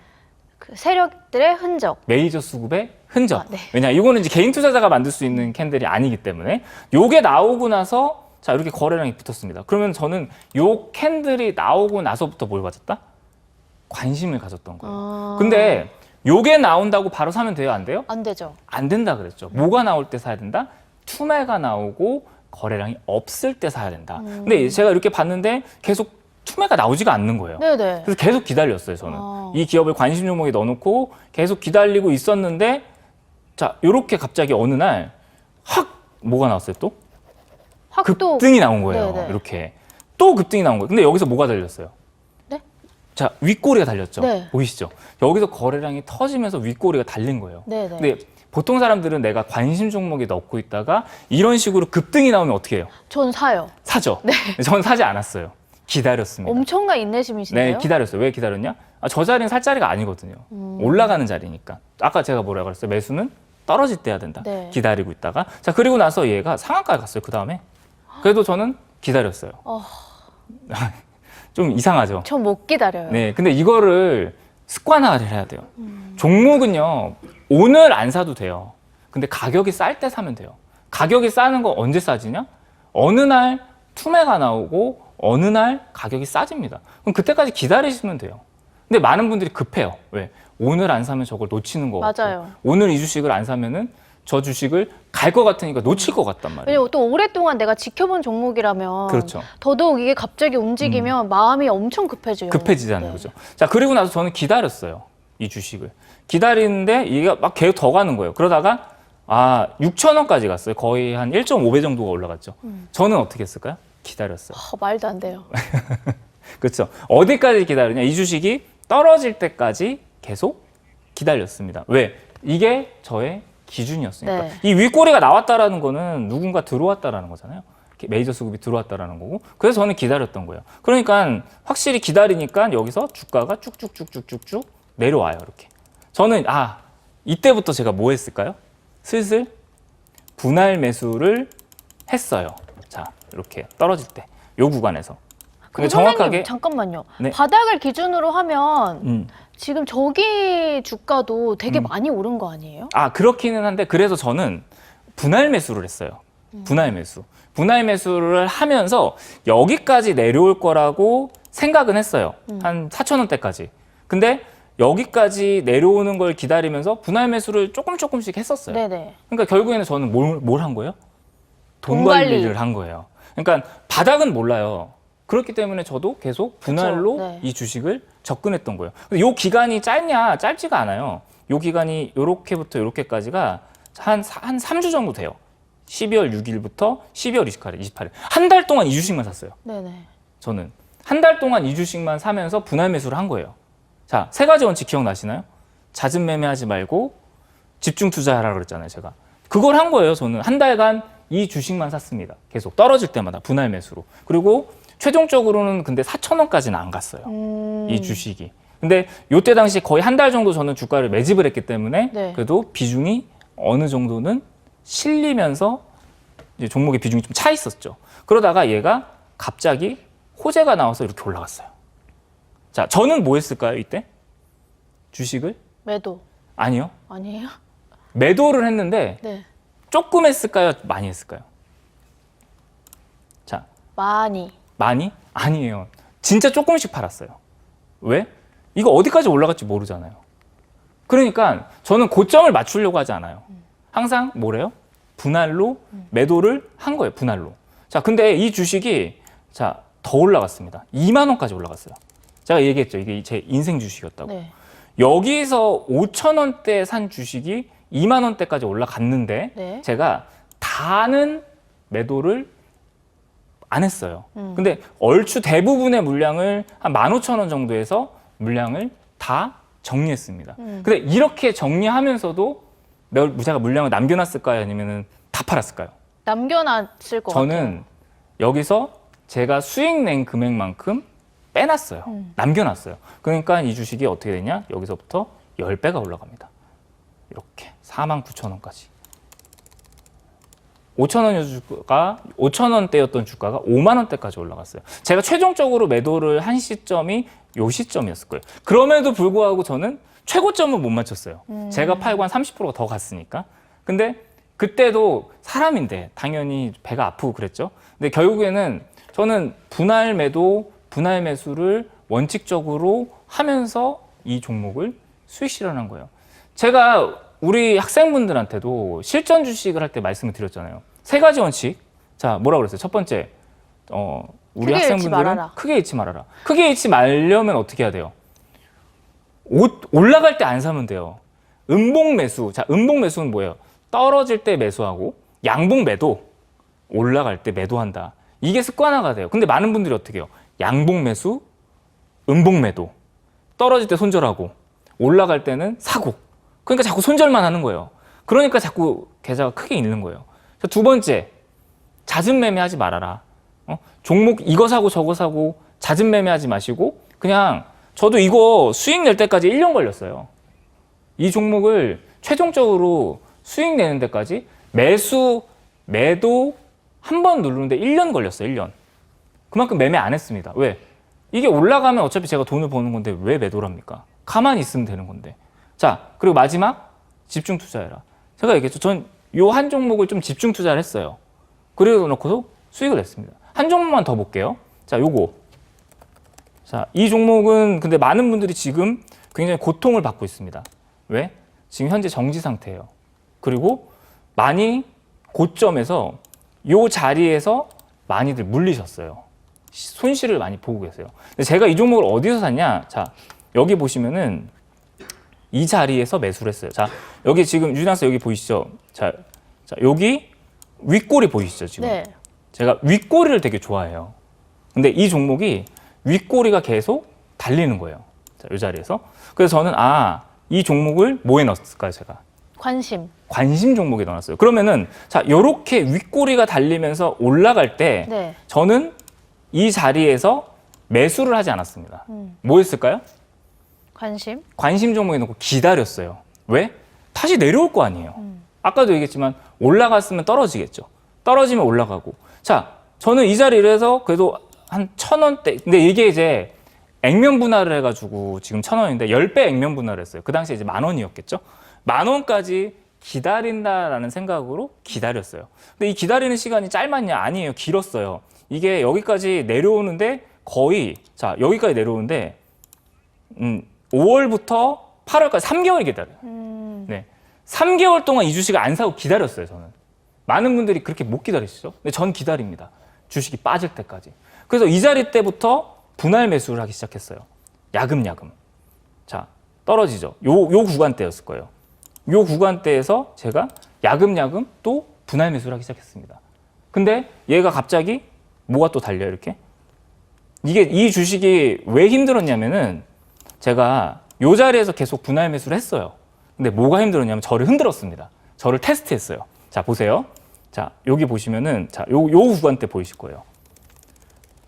그 세력들의 흔적. 메이저 수급의 흔적. 아, 네. 왜냐 이거는 이제 개인 투자자가 만들 수 있는 캔들이 아니기 때문에 요게 나오고 나서 자 이렇게 거래량이 붙었습니다. 그러면 저는 요 캔들이 나오고 나서부터 뭘 가졌다? 관심을 가졌던 거예요. 근데 요게 나온다고 바로 사면 돼요? 안 돼요? 안 되죠. 안 된다 그랬죠. 뭐가 나올 때 사야 된다? 투매가 나오고 거래량이 없을 때 사야 된다. 근데 제가 이렇게 봤는데 계속 투매가 나오지가 않는 거예요. 네네. 그래서 계속 기다렸어요, 저는. 이 기업을 관심 종목에 넣어놓고 계속 기다리고 있었는데 자, 요렇게 갑자기 어느 날 확 뭐가 나왔어요, 또? 확도. 급등이 나온 거예요. 네네. 이렇게. 또 급등이 나온 거예요. 근데 여기서 뭐가 달렸어요? 네? 자, 윗꼬리가 달렸죠. 네. 보이시죠? 여기서 거래량이 터지면서 윗꼬리가 달린 거예요. 네네. 근데 보통 사람들은 내가 관심 종목에 넣고 있다가 이런 식으로 급등이 나오면 어떻게 해요? 전 사요. 사죠. 네. 저는 사지 않았어요. 기다렸습니다. 엄청난 인내심이신데요? 네, 기다렸어요. 왜 기다렸냐? 저 자리는 살 자리가 아니거든요. 올라가는 자리니까. 아까 제가 뭐라 그랬어요? 매수는 떨어질 때 해야 된다. 네. 기다리고 있다가. 자, 그리고 나서 얘가 상한가에 갔어요. 그 다음에. 그래도 저는 기다렸어요. 좀 이상하죠? 전 못 기다려요. 네, 근데 이거를 습관화를 해야 돼요. 종목은요, 오늘 안 사도 돼요. 근데 가격이 쌀 때 사면 돼요. 가격이 싸는 거 언제 싸지냐? 어느 날 투매가 나오고 어느 날 가격이 싸집니다. 그럼 그때까지 기다리시면 돼요. 근데 많은 분들이 급해요. 왜? 오늘 안 사면 저걸 놓치는 거 같고 맞아요. 오늘 이 주식을 안 사면은 저 주식을 갈 것 같으니까 놓칠 것 같단 말이에요. 왜냐면 또 오랫동안 내가 지켜본 종목이라면 그렇죠. 더더욱 이게 갑자기 움직이면 마음이 엄청 급해져요. 급해지잖아요. 네. 그죠? 자, 그리고 나서 저는 기다렸어요. 이 주식을. 기다리는데 이게 막 계속 더 가는 거예요. 그러다가 6,000원까지 갔어요. 거의 한 1.5배 정도가 올라갔죠. 저는 어떻게 했을까요? 기다렸어요. 말도 안 돼요. 그렇죠. 어디까지 기다리냐? 이 주식이 떨어질 때까지 계속 기다렸습니다. 왜? 이게 저의 기준이었으니까. 네. 이 윗꼬리가 나왔다라는 거는 누군가 들어왔다라는 거잖아요. 메이저 수급이 들어왔다라는 거고. 그래서 저는 기다렸던 거예요. 그러니까 확실히 기다리니까 여기서 주가가 쭉쭉쭉쭉쭉쭉 내려와요. 이렇게. 저는 이때부터 제가 뭐 했을까요? 슬슬 분할 매수를 했어요. 자, 이렇게 떨어질 때. 요 구간에서. 근데 그럼 정확하게 선생님, 잠깐만요. 네. 바닥을 기준으로 하면 음. 지금 저기 주가도 되게 많이 오른 거 아니에요? 그렇기는 한데 그래서 저는 분할 매수를 했어요. 분할 매수. 분할 매수를 하면서 여기까지 내려올 거라고 생각은 했어요. 한 4,000원대까지. 근데 여기까지 내려오는 걸 기다리면서 분할 매수를 조금씩 했었어요. 네네. 그러니까 결국에는 저는 뭘 한 거예요? 돈 돈 관리. 관리를 한 거예요. 그러니까 바닥은 몰라요. 그렇기 때문에 저도 계속 분할로 그쵸, 네. 이 주식을 접근했던 거예요. 근데 요 기간이 짧냐? 짧지가 않아요. 요 기간이 요렇게부터 요렇게까지가 한 3주 정도 돼요. 12월 6일부터 12월 28일. 한 달 동안 이 주식만 샀어요. 네네. 저는. 한 달 동안 이 주식만 사면서 분할 매수를 한 거예요. 자, 3가지 원칙 기억나시나요? 잦은 매매하지 말고 집중 투자하라고 그랬잖아요, 제가. 그걸 한 거예요. 저는 한 달간 이 주식만 샀습니다. 계속 떨어질 때마다 분할 매수로. 그리고 최종적으로는 근데 4,000원까지는 안 갔어요. 이 주식이. 근데 요때 당시 거의 한 달 정도 저는 주가를 매집을 했기 때문에 네. 그래도 비중이 어느 정도는 실리면서 이제 종목의 비중이 좀 차 있었죠. 그러다가 얘가 갑자기 호재가 나와서 이렇게 올라갔어요. 자, 저는 뭐 했을까요, 이때? 주식을? 매도. 아니요. 아니에요? 매도를 했는데 네. 조금 했을까요? 많이 했을까요? 자, 많이. 많이? 아니에요. 진짜 조금씩 팔았어요. 왜? 이거 어디까지 올라갈지 모르잖아요. 그러니까 저는 고점을 맞추려고 하지 않아요. 항상 뭐래요? 분할로 매도를 한 거예요. 분할로. 자, 근데 이 주식이 자, 더 올라갔습니다. 2만 원까지 올라갔어요. 제가 얘기했죠. 이게 제 인생 주식이었다고. 네. 여기서 5천 원대 산 주식이 2만 원대까지 올라갔는데 네. 제가 다는 매도를 안 했어요. 근데 얼추 대부분의 물량을 한 15,000원 정도에서 물량을 다 정리했습니다. 근데 이렇게 정리하면서도 제가 물량을 남겨놨을까요? 아니면 다 팔았을까요? 남겨놨을 것 저는 같아요. 여기서 제가 수익 낸 금액만큼 빼놨어요. 남겨놨어요. 그러니까 이 주식이 어떻게 되냐? 여기서부터 10배가 올라갑니다. 이렇게 49,000원까지. 5,000원대였던 주가가 5만 원대까지 올라갔어요. 제가 최종적으로 매도를 한 시점이 요 시점이었을 거예요. 그럼에도 불구하고 저는 최고점은 못 맞췄어요. 제가 팔고 한 30%가 더 갔으니까. 근데 그때도 사람인데 당연히 배가 아프고 그랬죠. 근데 결국에는 저는 분할 매도, 분할 매수를 원칙적으로 하면서 이 종목을 수익 실현한 거예요. 제가 우리 학생분들한테도 실전 주식을 할 때 말씀을 드렸잖아요. 3가지 원칙. 자, 뭐라고 그랬어요? 첫 번째, 우리 크게 잃지 학생분들은 말아라. 크게 잃지 말아라. 크게 잃지 말려면 어떻게 해야 돼요? 올라갈 때 안 사면 돼요. 음봉 매수. 자, 음봉 매수는 뭐예요? 떨어질 때 매수하고 양봉 매도. 올라갈 때 매도한다. 이게 습관화가 돼요. 근데 많은 분들이 어떻게 해요? 양봉 매수, 음봉 매도. 떨어질 때 손절하고 올라갈 때는 사고. 그러니까 자꾸 손절만 하는 거예요. 그러니까 자꾸 계좌가 크게 잃는 거예요. 두 번째, 잦은 매매하지 말아라. 종목 이거 사고 저거 사고 잦은 매매하지 마시고 그냥 저도 이거 수익 낼 때까지 1년 걸렸어요. 이 종목을 최종적으로 수익 내는 데까지 매수, 매도 한 번 누르는데 1년 걸렸어요. 1년. 그만큼 매매 안 했습니다. 왜? 이게 올라가면 어차피 제가 돈을 버는 건데 왜 매도랍니까? 가만히 있으면 되는 건데. 자, 그리고 마지막 집중 투자해라. 제가 얘기했죠. 전 요 한 종목을 좀 집중 투자를 했어요. 그리고 놓고서 수익을 냈습니다. 한 종목만 더 볼게요. 자, 요거. 자, 이 종목은 근데 많은 분들이 지금 굉장히 고통을 받고 있습니다. 왜? 지금 현재 정지 상태예요. 그리고 많이 고점에서 요 자리에서 많이들 물리셨어요. 손실을 많이 보고 계세요. 근데 제가 이 종목을 어디서 샀냐? 자, 여기 보시면은 이 자리에서 매수를 했어요. 자, 여기 지금 유진아스 여기 보이시죠? 자, 여기 윗꼬리 보이시죠? 지금. 네. 제가 윗꼬리를 되게 좋아해요. 근데 이 종목이 윗꼬리가 계속 달리는 거예요. 자, 이 자리에서. 그래서 저는 이 종목을 뭐에 넣었을까요, 제가? 관심 종목에 넣어놨어요. 그러면은 자, 요렇게 윗꼬리가 달리면서 올라갈 때 네. 저는 이 자리에서 매수를 하지 않았습니다. 뭐 했을까요? 관심 종목에 놓고 기다렸어요. 왜? 다시 내려올 거 아니에요. 아까도 얘기했지만 올라갔으면 떨어지겠죠. 떨어지면 올라가고. 자, 저는 이 자리에서 그래도 한 1,000원대. 근데 이게 이제 액면 분할을 해가지고 지금 1,000원인데 10배 액면 분할을 했어요. 그 당시에 이제 10,000원이었겠죠. 10,000원까지 기다린다라는 생각으로 기다렸어요. 근데 이 기다리는 시간이 짧았냐? 아니에요. 길었어요. 이게 여기까지 내려오는데 거의, 자, 여기까지 내려오는데 5월부터 8월까지 3개월이 기다려요. 네. 3개월 동안 이 주식을 안 사고 기다렸어요, 저는. 많은 분들이 그렇게 못 기다리시죠? 근데 전 기다립니다. 주식이 빠질 때까지. 그래서 이 자리 때부터 분할 매수를 하기 시작했어요. 야금야금. 자, 떨어지죠. 요 구간대였을 거예요. 요 구간대에서 제가 야금야금 또 분할 매수를 하기 시작했습니다. 근데 얘가 갑자기 뭐가 또 달려요, 이렇게? 이 주식이 왜 힘들었냐면은 제가 요 자리에서 계속 분할 매수를 했어요. 근데 뭐가 힘들었냐면 저를 흔들었습니다. 저를 테스트했어요. 자, 보세요. 자, 여기 보시면은, 자, 요 구간대 보이실 거예요.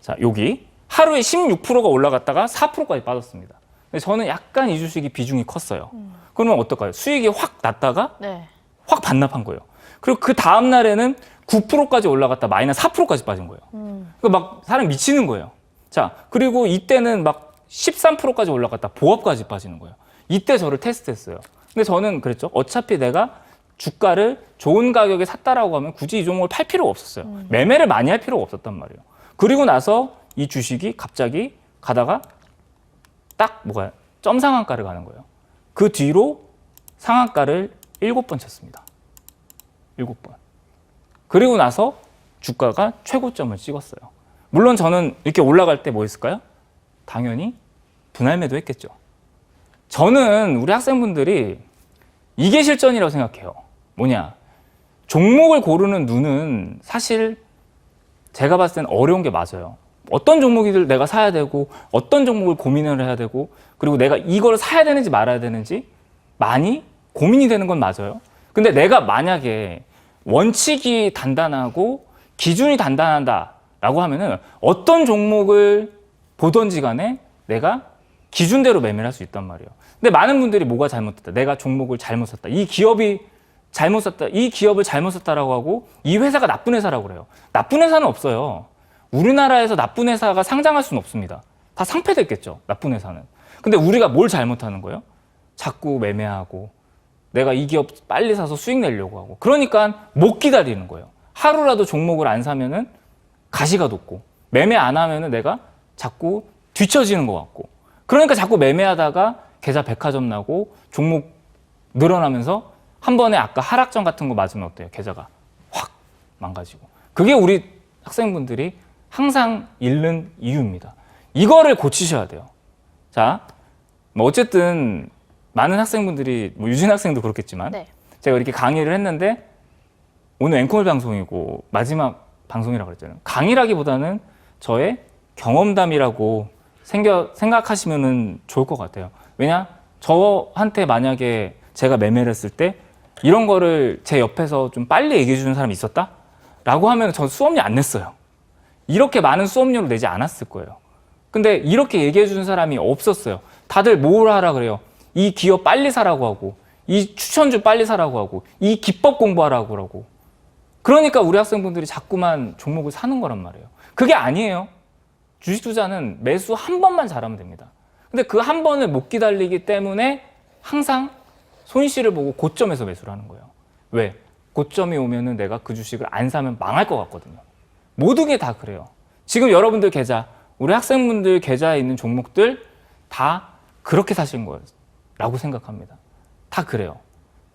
자, 여기. 하루에 16%가 올라갔다가 4%까지 빠졌습니다. 근데 저는 약간 이 주식이 비중이 컸어요. 그러면 어떨까요? 수익이 확 났다가 네. 확 반납한 거예요. 그리고 그 다음 날에는 9%까지 올라갔다 마이너스 4%까지 빠진 거예요. 그러니까 막 사람 미치는 거예요. 자, 그리고 이때는 막 13%까지 올라갔다 보합까지 빠지는 거예요. 이때 저를 테스트했어요. 근데 저는 그랬죠. 어차피 내가 주가를 좋은 가격에 샀다라고 하면 굳이 이 종목을 팔 필요가 없었어요. 매매를 많이 할 필요가 없었단 말이에요. 그리고 나서 이 주식이 갑자기 가다가 딱 뭐가 점 상한가를 가는 거예요. 그 뒤로 상한가를 7번 쳤습니다. 7번. 그리고 나서 주가가 최고점을 찍었어요. 물론 저는 이렇게 올라갈 때 뭐 했을까요? 당연히 분할 매도했겠죠. 저는 우리 학생분들이 이게 실전이라고 생각해요. 뭐냐? 종목을 고르는 눈은 사실 제가 봤을 때는 어려운 게 맞아요. 어떤 종목을 내가 사야 되고 어떤 종목을 고민을 해야 되고 그리고 내가 이걸 사야 되는지 말아야 되는지 많이 고민이 되는 건 맞아요. 근데 내가 만약에 원칙이 단단하고 기준이 단단하다라고 하면은 어떤 종목을 보던지 간에 내가 기준대로 매매를 할 수 있단 말이에요. 근데 많은 분들이 뭐가 잘못됐다. 내가 종목을 잘못 샀다. 이 기업이 잘못 샀다. 이 기업을 잘못 샀다라고 하고 이 회사가 나쁜 회사라고 그래요. 나쁜 회사는 없어요. 우리나라에서 나쁜 회사가 상장할 수는 없습니다. 다 상폐됐겠죠. 나쁜 회사는. 근데 우리가 뭘 잘못하는 거예요? 자꾸 매매하고 내가 이 기업 빨리 사서 수익 내려고 하고 그러니까 못 기다리는 거예요. 하루라도 종목을 안 사면은 가시가 돋고 매매 안 하면은 내가 자꾸 뒤처지는 것 같고 그러니까 자꾸 매매하다가 계좌 백화점 나고 종목 늘어나면서 한 번에 아까 하락전 같은 거 맞으면 어때요? 계좌가 확 망가지고 그게 우리 학생분들이 항상 잃는 이유입니다. 이거를 고치셔야 돼요. 자, 뭐 어쨌든 많은 학생분들이 뭐 유진 학생도 그렇겠지만 네. 제가 이렇게 강의를 했는데 오늘 앵콜 방송이고 마지막 방송이라고 그랬잖아요. 강의라기보다는 저의 경험담이라고 생각하시면 좋을 것 같아요. 왜냐? 저한테 만약에 제가 매매를 했을 때 이런 거를 제 옆에서 좀 빨리 얘기해 주는 사람이 있었다? 라고 하면 저 수업료 안 냈어요. 이렇게 많은 수업료를 내지 않았을 거예요. 근데 이렇게 얘기해 주는 사람이 없었어요. 다들 뭘 하라 그래요. 이 기업 빨리 사라고 하고 이 추천주 빨리 사라고 하고 이 기법 공부하라고 하고 그러니까 우리 학생분들이 자꾸만 종목을 사는 거란 말이에요. 그게 아니에요. 주식 투자는 매수 한 번만 잘하면 됩니다. 근데 그 한 번을 못 기다리기 때문에 항상 손실을 보고 고점에서 매수를 하는 거예요. 왜? 고점이 오면은 내가 그 주식을 안 사면 망할 것 같거든요. 모든 게 다 그래요. 지금 여러분들 계좌, 우리 학생분들 계좌에 있는 종목들 다 그렇게 사신 거라고 생각합니다. 다 그래요.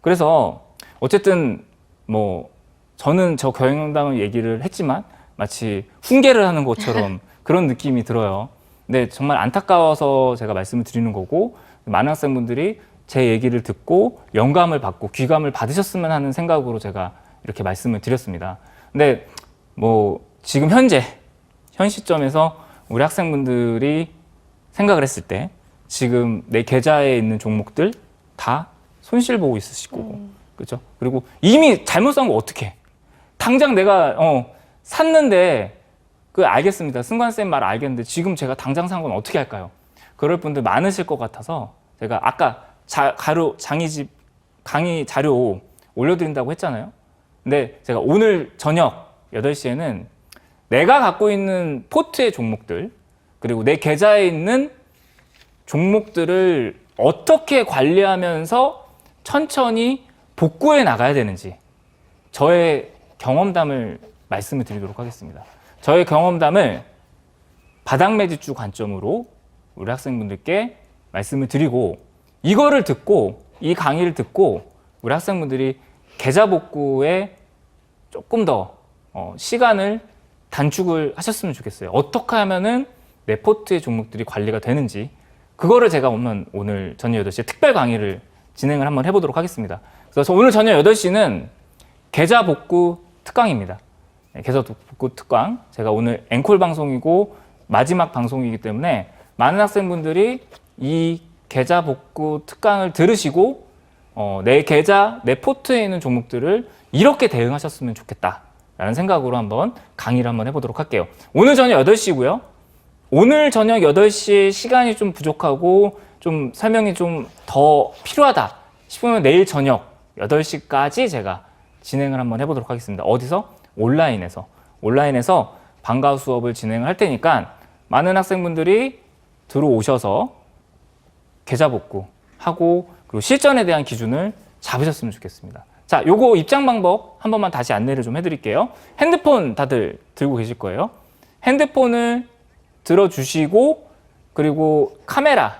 그래서 어쨌든 뭐 저는 저 경영담을 얘기를 했지만 마치 훈계를 하는 것처럼 그런 느낌이 들어요. 근데 정말 안타까워서 제가 말씀을 드리는 거고 많은 학생분들이 제 얘기를 듣고 영감을 받고 귀감을 받으셨으면 하는 생각으로 제가 이렇게 말씀을 드렸습니다. 근데 뭐 지금 현 시점에서 우리 학생분들이 생각을 했을 때 지금 내 계좌에 있는 종목들 다 손실 보고 있으실 거고 그렇죠? 그리고 이미 잘못 산 거 어떡해? 당장 내가 샀는데 그 알겠습니다. 승관쌤 말 알겠는데 지금 제가 당장 산 건 어떻게 할까요? 그럴 분들 많으실 것 같아서 제가 아까 강의 자료 올려드린다고 했잖아요. 근데 제가 오늘 저녁 8시에는 내가 갖고 있는 포트의 종목들 그리고 내 계좌에 있는 종목들을 어떻게 관리하면서 천천히 복구해 나가야 되는지 저의 경험담을 말씀을 드리도록 하겠습니다. 저의 경험담을 바닥 매집주 관점으로 우리 학생분들께 말씀을 드리고 이거를 듣고 이 강의를 듣고 우리 학생분들이 계좌 복구에 조금 더 시간을 단축을 하셨으면 좋겠어요. 어떻게 하면은 내 포트의 종목들이 관리가 되는지 그거를 제가 오늘 저녁 8시에 특별 강의를 진행을 한번 해보도록 하겠습니다. 그래서 오늘 저녁 8시는 계좌 복구 특강입니다. 계좌 복구 특강. 제가 오늘 앵콜 방송이고 마지막 방송이기 때문에 많은 학생분들이 이 계좌 복구 특강을 들으시고 내 계좌, 내 포트에 있는 종목들을 이렇게 대응하셨으면 좋겠다라는 생각으로 한번 강의를 한번 해보도록 할게요. 오늘 저녁 8시고요. 오늘 저녁 8시에 시간이 좀 부족하고 좀 설명이 좀 더 필요하다 싶으면 내일 저녁 8시까지 제가 진행을 한번 해보도록 하겠습니다. 어디서? 온라인에서 방과후 수업을 진행을 할 테니까 많은 학생분들이 들어오셔서 계좌 복구하고 그리고 실전에 대한 기준을 잡으셨으면 좋겠습니다. 자, 요거 입장 방법 한 번만 다시 안내를 좀 해드릴게요. 핸드폰 다들 들고 계실 거예요. 핸드폰을 들어주시고 그리고 카메라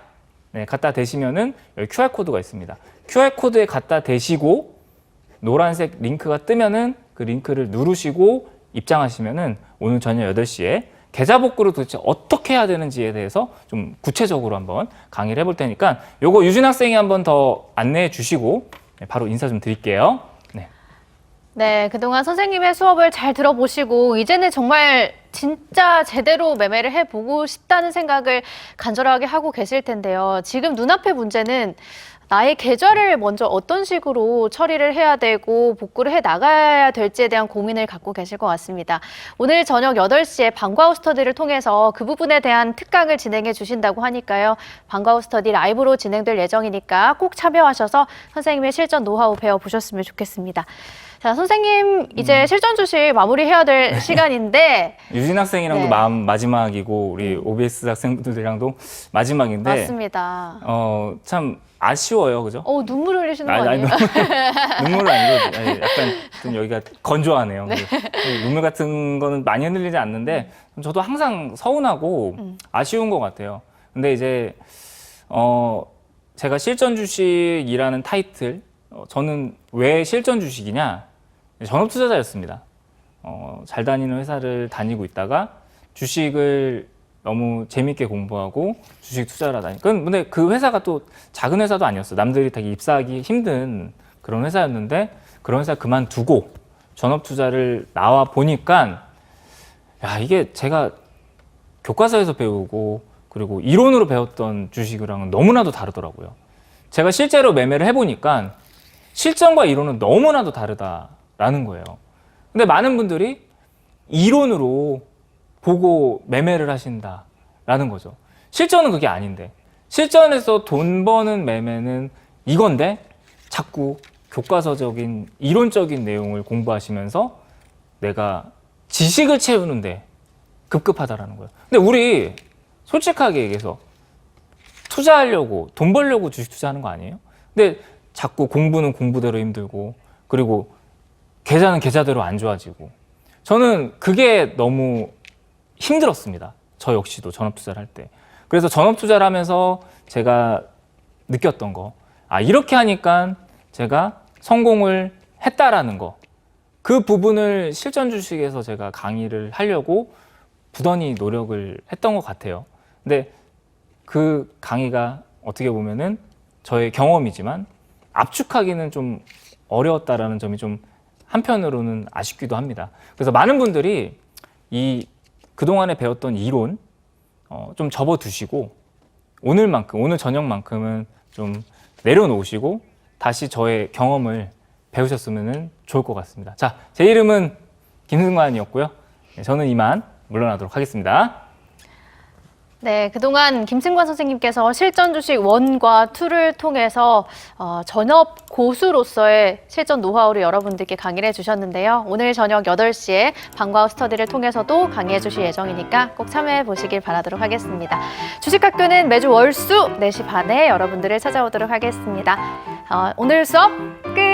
갖다 대시면은 여기 QR코드가 있습니다. QR코드에 갖다 대시고 노란색 링크가 뜨면은 그 링크를 누르시고 입장하시면은 오늘 저녁 8시에 계좌 복구를 도대체 어떻게 해야 되는지에 대해서 좀 구체적으로 한번 강의를 해볼 테니까 요거 유진 학생이 한번 더 안내해 주시고 바로 인사 좀 드릴게요. 네, 그동안 선생님의 수업을 잘 들어보시고 이제는 정말 진짜 제대로 매매를 해보고 싶다는 생각을 간절하게 하고 계실 텐데요. 지금 눈앞의 문제는 나의 계좌를 먼저 어떤 식으로 처리를 해야 되고 복구를 해 나가야 될지에 대한 고민을 갖고 계실 것 같습니다. 오늘 저녁 8시에 방과후 스터디를 통해서 그 부분에 대한 특강을 진행해 주신다고 하니까요. 방과후 스터디 라이브로 진행될 예정이니까 꼭 참여하셔서 선생님의 실전 노하우 배워보셨으면 좋겠습니다. 자, 선생님 이제 실전 주식 마무리해야 될 시간인데 유진 학생이랑도 마지막이고 우리 OBS 학생들이랑도 마지막인데 맞습니다. 참 아쉬워요, 그죠? 눈물 흘리시는 거 아니에요? 눈물은 아니고 약간 좀 여기가 건조하네요. 눈물 같은 거는 많이 흘리지 않는데 저도 항상 서운하고 아쉬운 것 같아요. 근데 이제 제가 실전 주식이라는 타이틀 저는 왜 실전 주식이냐? 전업 투자자였습니다. 잘 다니는 회사를 다니고 있다가 주식을 너무 재밌게 공부하고 주식 투자를 하다니. 근데 그 회사가 또 작은 회사도 아니었어요. 남들이 되게 입사하기 힘든 그런 회사였는데 그런 회사 그만두고 전업 투자를 나와 보니까 야, 이게 제가 교과서에서 배우고 그리고 이론으로 배웠던 주식이랑은 너무나도 다르더라고요. 제가 실제로 매매를 해보니까 실전과 이론은 너무나도 다르다라는 거예요. 근데 많은 분들이 이론으로 보고 매매를 하신다라는 거죠. 실전은 그게 아닌데 실전에서 돈 버는 매매는 이건데 자꾸 교과서적인 이론적인 내용을 공부하시면서 내가 지식을 채우는데 급급하다라는 거예요. 근데 우리 솔직하게 얘기해서 투자하려고 돈 벌려고 주식 투자하는 거 아니에요? 근데 자꾸 공부는 공부대로 힘들고 그리고 계좌는 계좌대로 안 좋아지고 저는 그게 너무 힘들었습니다. 저 역시도 전업 투자를 할 때. 그래서 전업 투자를 하면서 제가 느꼈던 거, 이렇게 하니까 제가 성공을 했다라는 거, 그 부분을 실전 주식에서 제가 강의를 하려고 부단히 노력을 했던 것 같아요. 근데 그 강의가 어떻게 보면은 저의 경험이지만 압축하기는 좀 어려웠다라는 점이 좀 한편으로는 아쉽기도 합니다. 그래서 많은 분들이 그동안에 배웠던 이론 좀 접어두시고 오늘 저녁만큼은 좀 내려놓으시고 다시 저의 경험을 배우셨으면 좋을 것 같습니다. 자, 제 이름은 김승관이었고요. 저는 이만 물러나도록 하겠습니다. 네, 그동안 김승관 선생님께서 실전 주식 1과 2를 통해서 전업 고수로서의 실전 노하우를 여러분들께 강의를 해주셨는데요. 오늘 저녁 8시에 방과후 스터디를 통해서도 강의해 주실 예정이니까 꼭 참여해 보시길 바라도록 하겠습니다. 주식학교는 매주 월수 4시 반에 여러분들을 찾아오도록 하겠습니다. 오늘 수업 끝!